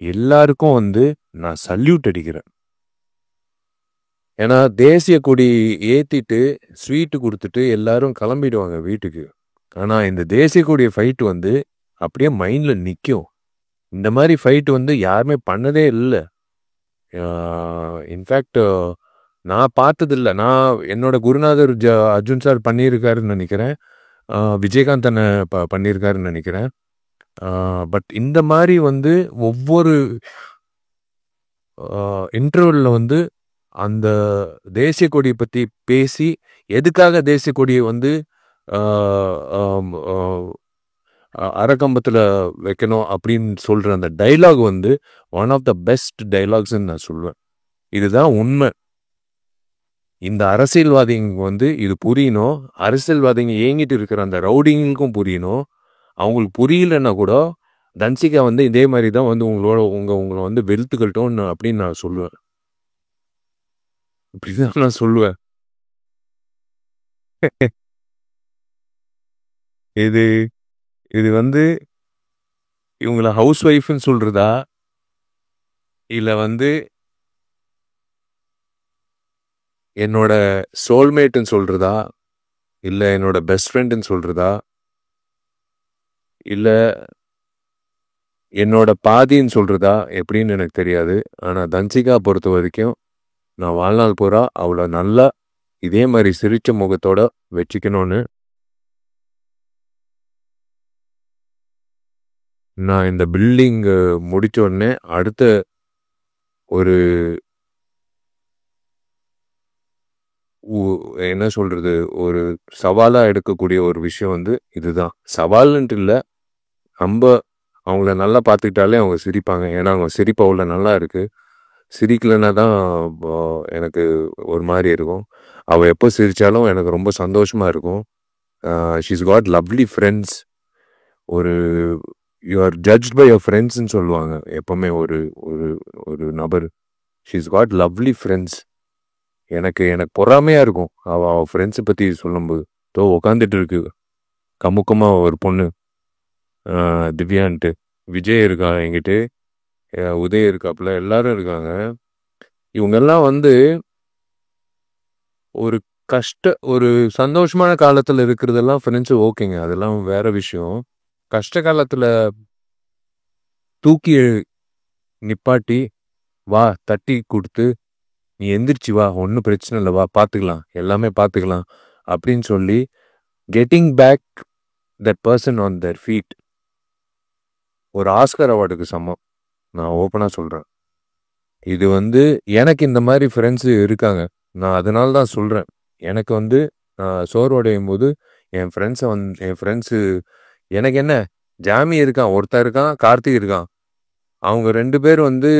எல்லாருக்கும் வந்து நான் சல்யூட் அடிக்கிறேன். ஏன்னா தேசிய கொடி ஏற்றிட்டு ஸ்வீட்டு கொடுத்துட்டு எல்லாரும் கிளம்பிடுவாங்க வீட்டுக்கு. ஆனால் இந்த தேசிய கொடிய ஃபைட்டு வந்து அப்படியே மைண்டில் நிற்கும். இந்த மாதிரி ஃபைட்டு வந்து யாருமே பண்ணதே இல்லை. இன்ஃபேக்ட் நான் பார்த்ததில்ல. நான் என்னோட குருநாதர் அர்ஜுன் சார் பண்ணியிருக்காருன்னு நினைக்கிறேன். விஜயகாந்த் அண்ணன் பண்ணியிருக்காருன்னு நினைக்கிறேன். பட் இந்த மாதிரி வந்து ஒவ்வொரு இன்டர்வலில் வந்து அந்த தேசிய கொடியை பற்றி பேசி எதுக்காக தேசிய கொடியை வந்து அறக்கம்பத்தில் வைக்கணும் அப்படின்னு சொல்கிற அந்த டைலாக் வந்து ஒன் ஆஃப் த பெஸ்ட் டைலாக்ஸ்ன்னு நான் சொல்லுவேன். இதுதான் உண்மை. இந்த அரசியல்வாதிங்க வந்து இது புரியணும். அரசியல்வாதிங்க ஏங்கிட்டு இருக்கிற அந்த ரவுடிங்களுக்கும் புரியணும். அவங்களுக்கு புரியலன்னா கூட தன்சிகா வந்து இதே மாதிரி தான் வந்து உங்களை வந்து வெளுத்துக்கட்டும் அப்படின்னு நான் சொல்லுவேன். இப்படிதான் நான் சொல்லுவேன். இது இது வந்து இவங்கள ஹவுஸ் ஒய்ஃப்னு சொல்றதா இல்லை வந்து என்னோட சோல்மேட்டுன்னு சொல்றதா இல்லை என்னோட பெஸ்ட் ஃப்ரெண்டுன்னு சொல்றதா இல்லை என்னோட பாதின்னு சொல்றதா எப்படின்னு எனக்கு தெரியாது. ஆனால் தன்சிகா பொறுத்த வரைக்கும் நான் வாழ்நாள் பூரா அவளை நல்லா இதே மாதிரி சிரிச்ச முகத்தோட வச்சுக்கணும்னு நான் இந்த பில்டிங் முடிச்ச உடனே அடுத்த ஒரு என்ன சொல்றது ஒரு சவாலாக எடுக்கக்கூடிய ஒரு விஷயம் வந்து இதுதான். சவால்ன்ட்டு இல்லை, நம்ம அவங்கள நல்லா பார்த்துக்கிட்டாலே அவங்க சிரிப்பாங்க. ஏன்னா அவங்க சிரிப்பு அவ்வளோ நல்லா இருக்குது. சிரிக்கலைன்னா தான் எனக்கு ஒரு மாதிரி இருக்கும். அவள் எப்போ சிரித்தாலும் எனக்கு ரொம்ப சந்தோஷமாக இருக்கும். She's got lovely friends. ஒரு you are judge by your ஃப்ரெண்ட்ஸ்ன்னு சொல்லுவாங்க எப்போவுமே ஒரு ஒரு ஒரு நபர். She's got lovely friends. எனக்கு பொறாமையாக இருக்கும் அவள் ஃப்ரெண்ட்ஸை பற்றி சொல்லும்போது. உட்காந்துட்டு இருக்கு கமுக்கமாக ஒரு பொண்ணு திவ்யான்ட்டு. விஜய் இருக்கா என்கிட்ட, உதய் இருக்காப்புல, எல்லாரும் இருக்காங்க. இவங்கெல்லாம் வந்து ஒரு சந்தோஷமான காலத்தில் இருக்கிறதெல்லாம் ஃப்ரெண்ட்ஸு ஓகேங்க, அதெல்லாம் வேற விஷயம். கஷ்ட காலத்தில் தூக்கி நிப்பாட்டி வா தட்டி கொடுத்து நீ எந்திரிச்சு வா, ஒன்றும் பிரச்சனை இல்லை, வா பார்த்துக்கலாம், எல்லாமே பார்த்துக்கலாம் அப்படின்னு சொல்லி getting back that person on their feet ஒரு ஆஸ்கர் அவார்டுக்கு சமம். நான் ஓப்பனாக சொல்கிறேன். இது வந்து எனக்கு இந்த மாதிரி ஃப்ரெண்ட்ஸு இருக்காங்க. நான் அதனால தான் சொல்கிறேன். எனக்கு வந்து சோர்வடையும் போது என் ஃப்ரெண்ட்ஸு எனக்கு என்ன ஜாமி இருக்கான், ஒருத்தர் இருக்கான், கார்த்திக் இருக்கான். அவங்க 2 பேர் வந்து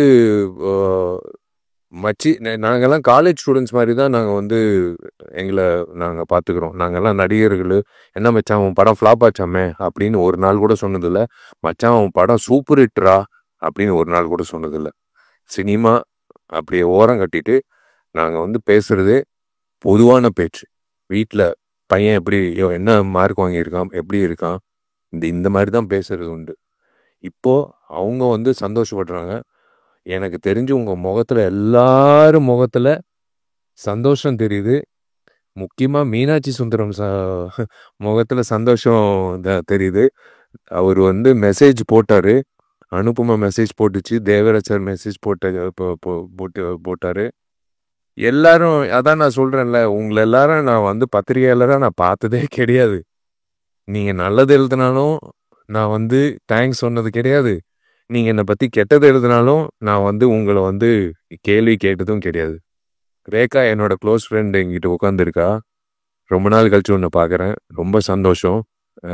நாங்கள்லாம் காலேஜ் ஸ்டூடெண்ட்ஸ் மாதிரி தான் நாங்கள் வந்து எங்களை நாங்கள் பார்த்துக்குறோம். நாங்கள்லாம் நடிகர்கள். என்ன மச்சான் உன் படம் ஃப்ளாப் ஆச்சாமே அப்படின்னு ஒரு நாள் கூட சொன்னதில்லை. மச்சான் உன் படம் சூப்பர் ஹிட்ரா அப்படின்னு ஒரு நாள் கூட சொன்னதில்லை. சினிமா அப்படியே ஓரம் கட்டிட்டு நாங்கள் வந்து பேசுகிறதே பொதுவான பேச்சு. வீட்டில் பையன் எப்படி என்ன மார்க் வாங்கியிருக்கான், எப்படி இருக்கான், இந்த மாதிரி தான் பேசுகிறது உண்டு. இப்போது அவங்க வந்து சந்தோஷப்படுறாங்க. எனக்கு தெரிஞ்சு உங்கள் முகத்தில் எல்லாரும் முகத்தில் சந்தோஷம் தெரியுது. முக்கியமாக மீனாட்சி சுந்தரம் முகத்தில் சந்தோஷம் தெரியுது. அவர் வந்து மெசேஜ் போட்டார், அனுப்புமா மெசேஜ் போட்டுச்சு, தேவராஜர் மெசேஜ் போட்டார். எல்லாரும் அதான் நான் சொல்கிறேன்ல, உங்களை எல்லாரும் நான் வந்து பத்திரிகையாளராக நான் பார்த்ததே கிடையாது. நீங்கள் நல்லது எழுதினாலும் நான் வந்து தேங்க்ஸ் சொன்னது கிடையாது. நீங்கள் என்னை பற்றி கெட்டது எழுதினாலும் நான் வந்து உங்களை வந்து கேள்வி கேட்டதும் கிடையாது. ரேகா என்னோட க்ளோஸ் ஃப்ரெண்ட் எங்கிட்ட உட்காந்துருக்கா. ரொம்ப நாள் கழிச்சு ஒன்று பார்க்குறேன். ரொம்ப சந்தோஷம்.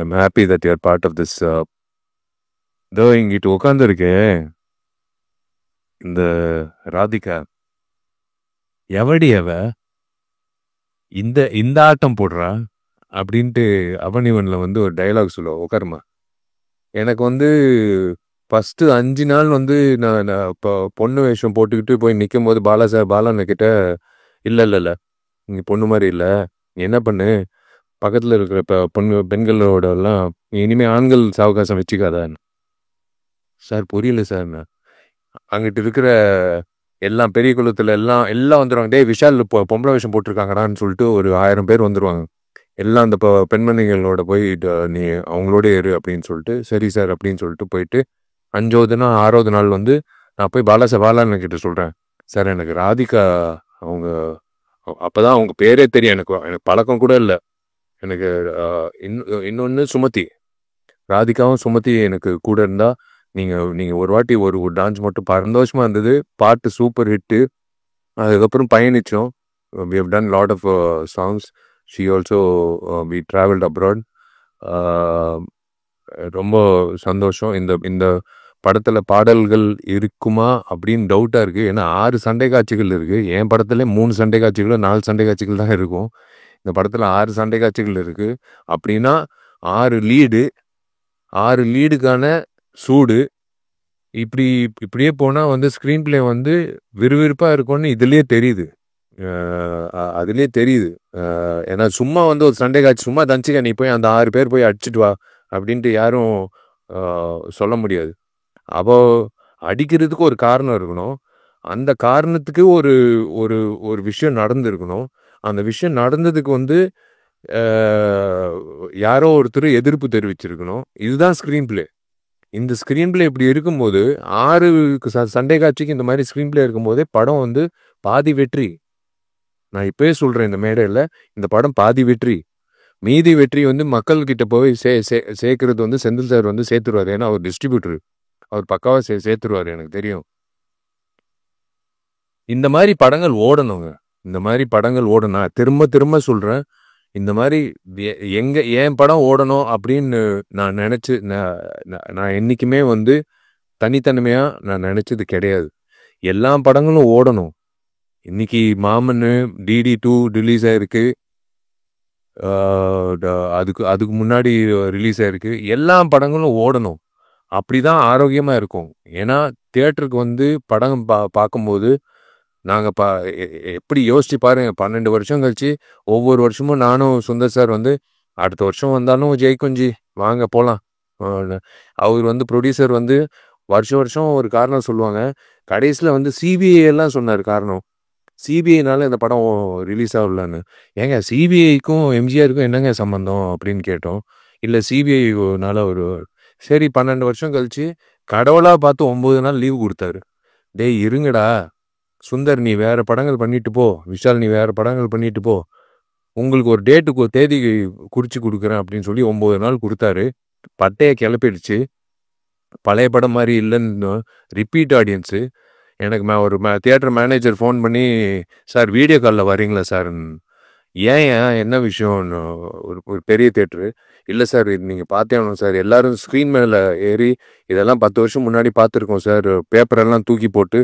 I'm happy that you're part of this. இதோ இங்கிட்டு உட்காந்துருக்கேன் இந்த ராதிகா. எவடி அவ இந்த இந்த ஆட்டம் போடுறா அப்படின்ட்டு அவனிவனில் வந்து ஒரு டைலாக் சொல்லுவோம். உட்காருமா. எனக்கு வந்து ஃபஸ்ட்டு 5 நாள் வந்து நான் இப்போ பொண்ணு வேஷம் போட்டுக்கிட்டு போய் நிற்கும் போது பாலாண்ண கிட்ட இல்லை இல்லை இல்லை நீ பொண்ணு மாதிரி இல்லை, நீ என்ன பண்ணு, பக்கத்தில் இருக்கிற இப்போ பெண்களோட எல்லாம் இனிமேல் ஆண்கள் சாவகாசம் வச்சுக்காத. சார் புரியல சார். நான் அங்கிட்டு இருக்கிற எல்லாம் பெரிய குளத்தில் எல்லாம் வந்துடுவாங்க. டே விஷால் இப்போ பொம்பளை வேஷம் போட்டிருக்காங்கடான்னு சொல்லிட்டு ஒரு 1000 பேர் வந்துடுவாங்க. எல்லாம் அந்த பெண்மணிகளோட போய் நீ அவங்களோட இரு அப்படின்னு சொல்லிட்டு, சரி சார் அப்படின்னு சொல்லிட்டு போயிட்டு 5வது நாள் 6வது நாள் வந்து நான் போய் பாலாண்ண கிட்ட சொல்கிறேன், சார் எனக்கு ராதிகா அவங்க அப்போதான் அவங்க பேரே தெரியும். எனக்கு பழக்கம் கூட இல்லை. எனக்கு இன்னொன்று சுமதி, ராதிகாவும் சுமதி எனக்கு கூட இருந்தால் நீங்கள் ஒரு வாட்டி ஒரு டான்ஸ் மட்டும் சந்தோஷமாக இருந்தது. பாட்டு சூப்பர் ஹிட்டு. அதுக்கப்புறம் பயணித்தோம். we have done lot of songs. she also we traveled abroad. ரொம்ப சந்தோஷம். இந்த படத்தில் பாடல்கள் இருக்குமா அப்படின்னு டவுட்டாக இருக்குது. ஏன்னா 6 சண்டை காட்சிகள் இருக்குது. என் படத்துல 3 சண்டை காட்சிகளும் 4 சண்டை காட்சிகள் தான் இருக்கும். இந்த படத்தில் 6 சண்டை காட்சிகள் இருக்குது. அப்படின்னா 6 லீடுக்கான சூடு. இப்படியே போனால் வந்து ஸ்க்ரீன் பிளே வந்து விறுவிறுப்பாக இருக்கும்னு இதுலேயே தெரியுது. அதுலேயே தெரியுது. ஏன்னா சும்மா வந்து ஒரு சண்டை காட்சி சும்மா தஞ்சிக்க நீ போய் அந்த 6 பேர் போய் அடிச்சுட்டு வா அப்படின்ட்டு யாரும் சொல்ல முடியாது. அப்போ அடிக்கிறதுக்கு ஒரு காரணம் இருக்கணும். அந்த காரணத்துக்கு ஒரு ஒரு ஒரு விஷயம் நடந்திருக்கணும். அந்த விஷயம் நடந்ததுக்கு வந்து யாரோ ஒருத்தர் எதிர்ப்பு தெரிவிச்சிருக்கணும். இதுதான் ஸ்க்ரீன் பிளே. இந்த ஸ்க்ரீன் பிளே இப்படி இருக்கும்போது 6 சண்டை காட்சிக்கு இந்த மாதிரி ஸ்க்ரீன் பிளே இருக்கும்போதே படம் வந்து பாதி வெற்றி. நான் இப்போயே சொல்கிறேன் இந்த மேடையில், இந்த படம் பாதி வெற்றி. மீதி வெற்றி வந்து மக்கள்கிட்ட போய் சேர்க்கறது வந்து செந்தில் சார் வந்து சேர்த்துருவார். ஏன்னா அவர் டிஸ்ட்ரிபியூட்டர், அவர் பக்காவாக சேர்த்துருவார். எனக்கு தெரியும். இந்த மாதிரி படங்கள் ஓடணுங்க. இந்த மாதிரி படங்கள் ஓடணும். திரும்ப சொல்கிறேன், இந்த மாதிரி என் படம் ஓடணும் அப்படின்னு நான் நினச்சி நான் என்றைக்குமே வந்து தனித்தன்மையாக நான் நினச்சது கிடையாது. எல்லா படங்களும் ஓடணும். இன்னைக்கு மாமன்னு DD 2 ரிலீஸ் ஆகிருக்கு. அதுக்கு முன்னாடி ரிலீஸ் ஆகிருக்கு. எல்லா படங்களும் ஓடணும். அப்படி தான் ஆரோக்கியமாக இருக்கும். ஏன்னா தியேட்டருக்கு வந்து படம் பார்க்கும்போது நாங்கள் எப்படி யோசிச்சு பாருங்க, 12 வருஷம் கழிச்சு ஒவ்வொரு வருஷமும் நானும் சுந்தர் சார் வந்து அடுத்த வருஷம் வந்தாலும் ஜெய்குஞ்சி வாங்க போகலாம். அவர் வந்து ப்ரொடியூசர் வந்து வருஷம் ஒரு காரணம் சொல்லுவாங்க. கடைசியில் வந்து CBI எல்லாம் சொன்னார் காரணம். CBIனால இந்த படம் ரிலீஸ் ஆகலான்னு. ஏங்க CBIக்கும் MGRக்கும் என்னங்க சம்மந்தம் அப்படின்னு கேட்டோம். இல்லை CBIனால ஒரு சரி 12 வருஷம் கழிச்சு கடவுளாக பார்த்து 9 நாள் லீவு கொடுத்தாரு. டேய் இருங்கடா சுந்தர், நீ வேறு படங்கள் பண்ணிட்டு போ, விஷால் நீ வேறு படங்கள் பண்ணிட்டு போ, உங்களுக்கு ஒரு டேட்டுக்கு ஒரு தேதி குறித்து கொடுக்குறேன் அப்படின்னு சொல்லி 9 நாள் கொடுத்தாரு. பட்டையை கிளப்பிடுச்சு. பழைய படம் மாதிரி இல்லைன்னு ரிப்பீட் ஆடியன்ஸு. எனக்கு ஒரு தியேட்டர் மேனேஜர் ஃபோன் பண்ணி, சார் வீடியோ காலில் வரீங்களா சார்? ஏன் என்ன விஷயம்? ஒரு பெரிய தியேட்டரு. இல்லை சார் இது நீங்கள் பார்த்தே ஆகணும் சார், எல்லோரும் ஸ்க்ரீன் மேலே ஏறி இதெல்லாம் 10 வருஷம் முன்னாடி பார்த்துருக்கோம் சார், பேப்பரெல்லாம் தூக்கி போட்டு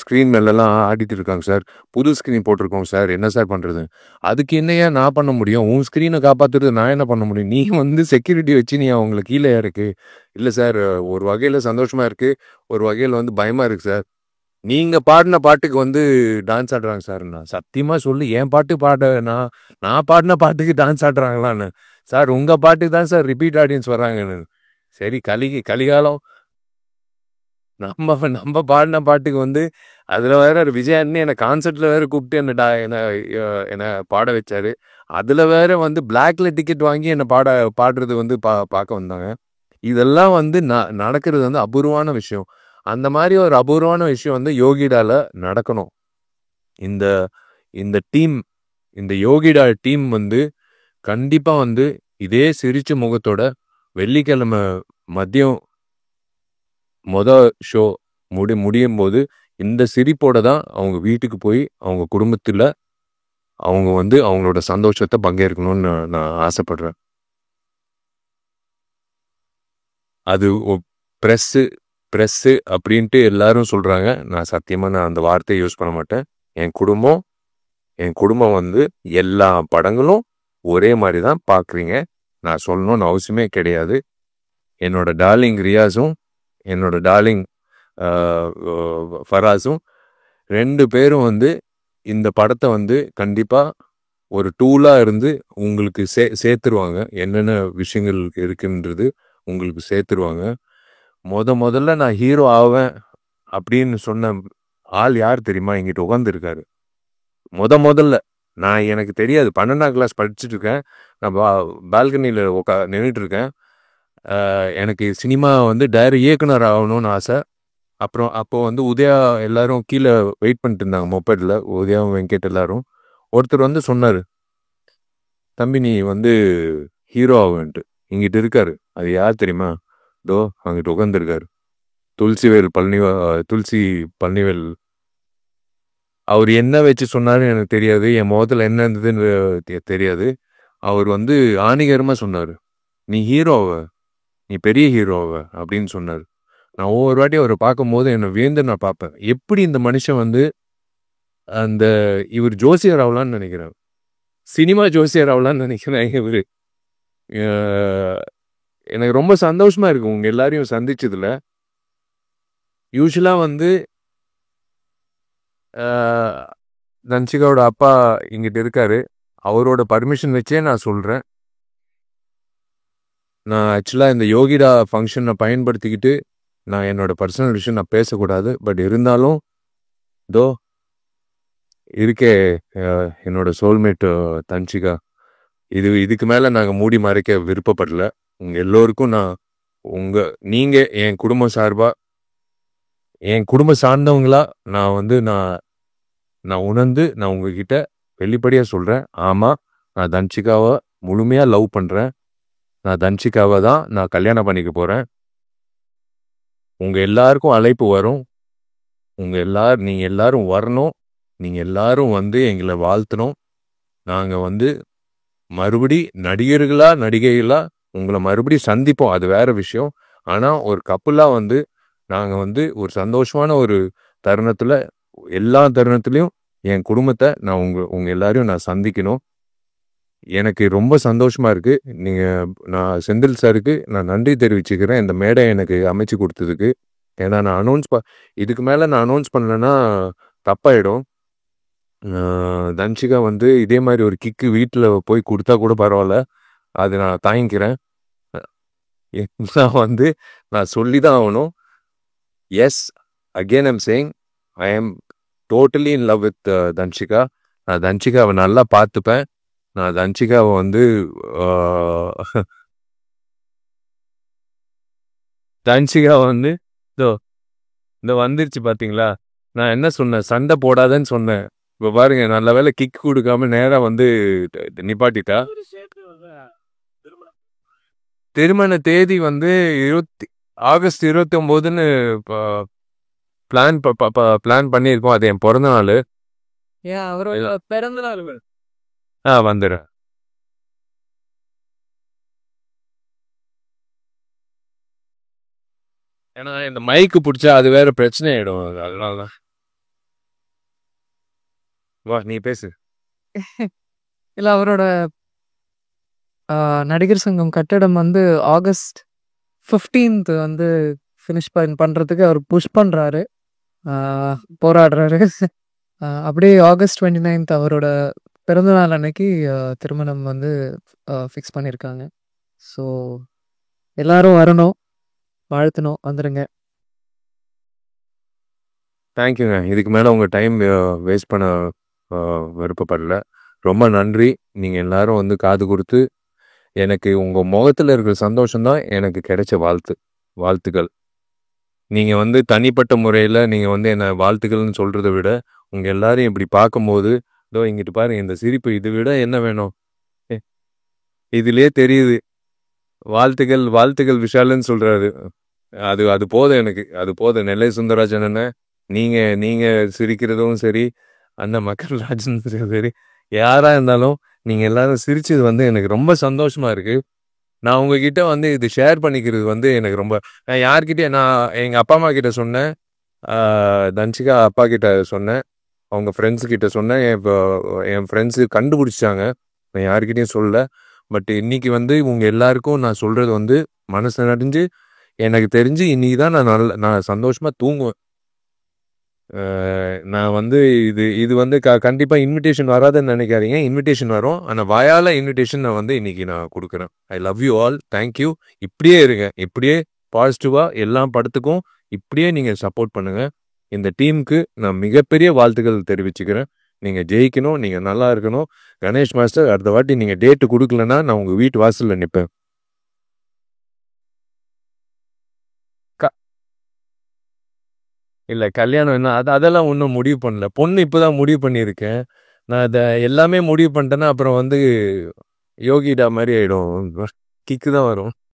ஸ்க்ரீன் மேலெல்லாம் ஆடிட்டு இருக்காங்க சார், புது ஸ்க்ரீன் போட்டிருக்கோம் சார், என்ன சார் பண்ணுறது? அதுக்கு என்னையா நான் பண்ண முடியும்? உன் ஸ்க்ரீனை காப்பாற்றுறது நான் என்ன பண்ண முடியும்? நீ வந்து செக்யூரிட்டி வச்சு நீ அவங்கள கீழே இருக்கு. இல்லை சார் ஒரு வகையில் சந்தோஷமாக இருக்குது, ஒரு வகையில் வந்து பயமாக இருக்குது சார். நீங்கள் பாடின பாட்டுக்கு வந்து டான்ஸ் ஆடுறாங்க சார். நான் சத்தியமாக சொல்லு, என் பாட்டு நான் பாடின பாட்டுக்கு டான்ஸ் ஆடுறாங்களான்னு. சார் உங்கள் பாட்டுக்கு தான் சார் ரிப்பீட் ஆடியன்ஸ் வர்றாங்கன்னு. சரி கலிகாலம். நம்ம பாடின பாட்டுக்கு வந்து அதில் வேற விஜய் அண்ணே என்னை கான்சர்ட்டில் வேற கூப்பிட்டு என்னை பாட வச்சாரு. அதில் வேற வந்து பிளாக்ல டிக்கெட் வாங்கி என்னை பாடுறது வந்து பார்க்க வந்தாங்க. இதெல்லாம் வந்து நடக்கிறது வந்து அபூர்வமான விஷயம். அந்த மாதிரி ஒரு அபூர்வமான விஷயம் வந்து யோகிடால நடக்கணும். இந்த டீம், இந்த யோகிடா டீம் வந்து கண்டிப்பாக வந்து இதே சிரிச்ச முகத்தோட வெள்ளிக்கிழமை மதியம் ஷோ முடியும் போது இந்த சிரிப்போட தான் அவங்க வீட்டுக்கு போய் அவங்க குடும்பத்தில் அவங்க வந்து அவங்களோட சந்தோஷத்தை பங்கேற்கணும்னு நான் ஆசைப்படுறேன். அது ப்ரெஸ்ஸு அப்படின்ட்டு எல்லாரும் சொல்கிறாங்க. நான் சத்தியமாக நான் அந்த வார்த்தையை யூஸ் பண்ண மாட்டேன். என் குடும்பம் வந்து எல்லா படங்களும் ஒரே மாதிரி தான் பார்க்குறீங்க. நான் சொல்லணும்னு அவசியமே கிடையாது. என்னோட டார்லிங் ரியாஸும் என்னோட டார்லிங் ஃபராஸும் 2 பேரும் வந்து இந்த படத்தை வந்து கண்டிப்பாக ஒரு டூலாக இருந்து உங்களுக்கு சேர்த்துருவாங்க. என்னென்ன விஷயங்கள் இருக்குன்றது உங்களுக்கு சேர்த்துருவாங்க. முதல்ல நான் ஹீரோ ஆவேன் அப்படின்னு சொன்ன ஆள் யார் தெரியுமா? எங்கிட்ட உட்காந்துருக்காரு. முதல்ல நான் எனக்கு தெரியாது. 12ஆம் கிளாஸ் படிச்சுட்டு இருக்கேன். நான் பால்கனியில் நின்றுட்டு இருக்கேன். எனக்கு சினிமா வந்து இயக்குனர் ஆகணும்னு ஆசை. அப்புறம் அப்போ வந்து உதயா எல்லாரும் கீழே வெயிட் பண்ணிட்டு இருந்தாங்க மொபைலில். உதயாவும் வெங்கட் எல்லாரும். ஒருத்தர் வந்து சொன்னார், தம்பி நீ வந்து ஹீரோ ஆகுன்ட்டு. இங்கிட்டு இருக்காரு. அது யார் தெரியுமா? தோ அங்கிட்டு உட்காந்துருக்காரு. துளசி பழனிவேல். அவர் என்ன வச்சு சொன்னாருன்னு எனக்கு தெரியாது. என் முகத்தில் என்ன இருந்ததுன்னு தெரியாது. அவர் வந்து ஆணிகரமாக சொன்னார், நீ ஹீரோவ, நீ பெரிய ஹீரோவ அப்படின்னு சொன்னார். நான் ஒவ்வொரு வாட்டி அவரை பார்க்கும்போது என்னை வியந்து நான் பார்ப்பேன். எப்படி இந்த மனுஷன் வந்து இவர் ஜோசியர் ஆகலான்னு நினைக்கிறேன். சினிமா ஜோசியர் ஆகலான்னு நினைக்கிறேன். இவர் எனக்கு ரொம்ப சந்தோஷமா இருக்கு உங்க எல்லாரையும் சந்திச்சதுல. யூஸ்வலாக வந்து தன்சிகாவோட அப்பா இங்கிட்ட இருக்காரு. அவரோட பர்மிஷன் வச்சே நான் சொல்கிறேன். நான் ஆக்சுவலாக இந்த யோகிடா ஃபங்க்ஷனை பயன்படுத்திக்கிட்டு நான் என்னோட பர்சனல் விஷயம் நான் பேசக்கூடாது. பட் இருந்தாலும் தோ இருக்கே என்னோட சோல்மேட்டு தன்சிகா. இதுக்கு மேலே நாங்கள் மூடி மறைக்க விருப்பப்படல. உங்கள் எல்லோருக்கும் நீங்கள் என் குடும்பம் சார்பாக, என் குடும்பம் சார்ந்தவங்களா நான் உணர்ந்து நான் உங்ககிட்ட வெளிப்படையாக சொல்கிறேன். ஆமாம், நான் தன்சிகாவை முழுமையாக லவ் பண்ணுறேன். நான் தன்சிகாவை தான் நான் கல்யாணம் பண்ணிக்க போகிறேன். உங்கள் எல்லாருக்கும் அழைப்பு வரும். நீங்கள் எல்லாரும் வரணும். நீங்கள் எல்லாரும் வந்து எங்களை வாழ்த்தணும். நாங்கள் வந்து மறுபடி நடிகைகளா உங்களை மறுபடி சந்திப்போம். அது வேற விஷயம். ஆனால் ஒரு கப்புலாக வந்து நாங்கள் வந்து ஒரு சந்தோஷமான ஒரு தருணத்தில், எல்லா தருணத்துலையும் என் குடும்பத்தை நான் உங்கள் எல்லாரையும் நான் சந்திக்கணும். எனக்கு ரொம்ப சந்தோஷமாக இருக்குது. நான் செந்தில் சாருக்கு நான் நன்றி தெரிவிச்சுக்கிறேன் இந்த மேடை எனக்கு அமைச்சு கொடுத்ததுக்கு. ஏன்னா நான் இதுக்கு மேலே நான் அனௌன்ஸ் பண்ணலைன்னா தப்பாயிடும். தன்சிகா வந்து இதே மாதிரி ஒரு கிக்கு வீட்டில் போய் கொடுத்தா கூட பரவாயில்ல, அது நான் தாங்கிக்கிறேன். நான் சொல்லி தான் ஆகணும். Yes, again I'm saying, I am totally in love with Dhansika. நான் தன்சிகாவை நல்லா பார்த்துப்பேன். நான் தன்சிகாவை வந்து தன்சிகா வந்து இந்த வந்துருச்சு பார்த்தீங்களா? நான் என்ன சொன்னேன்? சண்டை போடாதேன்னு சொன்னேன். இப்போ பாருங்க, நல்ல வேலை கிக் கொடுக்காம நேராக வந்து நிப்பாட்டிட்டா. திருமண தேதி வந்து ஆகஸ்ட் 29ன்னு பிளான் பண்ணியிருக்கோம். அது என் பிறந்த நாள். அவரோட பிறந்த நாள் வந்துடுறேன். ஏன்னா இந்த மைக்கு பிடிச்சா அது வேற பிரச்சனை ஆயிடும். அதனாலதான். வா, நீ பேசு. இல்லை, அவரோட நடிகர் சங்கம் கட்டடம் வந்து ஆகஸ்ட் 15th வந்து ஃபினிஷ் பண்ணுறதுக்கு அவர் புஷ் பண்ணுறாரு, போராடுறாரு. அப்படியே ஆகஸ்ட் 29th அவரோட பிறந்தநாள் அன்னைக்கு திருமணம் வந்து ஃபிக்ஸ் பண்ணியிருக்காங்க. ஸோ எல்லாரும் வரணும், வாழ்த்தணும், வந்துடுங்க. தேங்க்யூங்க. இதுக்கு மேலே உங்கள் டைம் வேஸ்ட் பண்ண விருப்பப்படல. ரொம்ப நன்றி. நீங்கள் எல்லாரும் வந்து காது கொடுத்து எனக்கு உங்கள் முகத்தில் இருக்கிற சந்தோஷம்தான் எனக்கு கிடைச்ச வாழ்த்துக்கள். நீங்கள் வந்து தனிப்பட்ட முறையில் நீங்கள் வந்து என்னை வாழ்த்துக்கள்னு சொல்கிறத விட உங்கள் எல்லாரையும் இப்படி பார்க்கும்போது, இதோ இங்கிட்டு பாருங்க இந்த சிரிப்பு, இதை விட என்ன வேணும்? இதுலேயே தெரியுது. வாழ்த்துக்கள் விஷாலுன்னு சொல்கிறாரு. அது அது போதும் எனக்கு. அது போதும். நெல்லை சுந்தரராஜன் அண்ணன், நீங்க நீங்க சிரிக்கிறதும் சரி, அந்த மக்கள் ராஜன் சரி, யாரா இருந்தாலும் நீங்க எல்லாரும் சிரிச்சது வந்து எனக்கு ரொம்ப சந்தோஷமா இருக்கு. நான் உங்ககிட்ட வந்து இது ஷேர் பண்ணிக்கிறது வந்து எனக்கு ரொம்ப நான் யார்கிட்டயும் நான் எங்க அப்பா அம்மா கிட்ட சொன்னேன். தன்சிகா அப்பா கிட்ட சொன்னேன். அவங்க ஃப்ரெண்ட்ஸ் கிட்ட சொன்னேன். என் ஃப்ரெண்ட்ஸு கண்டுபிடிச்சிட்டாங்க. நான் யார்கிட்டயும் சொல்லல. பட் இன்னைக்கு வந்து உங்க எல்லாருக்கும் நான் சொல்றது வந்து மனசு நடிஞ்சு எனக்கு தெரிஞ்சு இன்னைக்கு தான் நான் சந்தோஷமா தூங்குவேன். நான் வந்து இது இது வந்து கண்டிப்பா இன்விடேஷன் வராதுன்னு நினைக்காதீங்க. இன்விடேஷன் வரும். ஆனா வாயால இன்விடேஷன் நான் வந்து இன்னைக்கு நான் கொடுக்குறேன். ஐ லவ் யூ ஆல். தேங்க்யூ. இப்படியே இருங்க. இப்படியே பாசிட்டிவா எல்லா படத்துக்கும் இப்படியே நீங்க சப்போர்ட் பண்ணுங்க. இந்த டீமுக்கு நான் மிகப்பெரிய வாழ்த்துக்கள் தெரிவிச்சுக்கிறேன். நீங்க ஜெயிக்கணும். நீங்க நல்லா இருக்கணும். கணேஷ் மாஸ்டர் அடுத்த வாட்டி நீங்க டேட்டு கொடுக்கலன்னா நான் உங்க வீட்டு வாசல்ல நிற்பேன். இல்ல கல்யாணம் என்ன அதெல்லாம் ஒன்றும் முடிவு பண்ணல. பொண்ணு இப்போதான் முடிவு பண்ணியிருக்கேன். நான் அதை எல்லாமே முடிவு பண்ணிட்டேன்னா அப்புறம் வந்து யோகிடா மாதிரி ஆயிடும். கிக்கு தான் வரும்.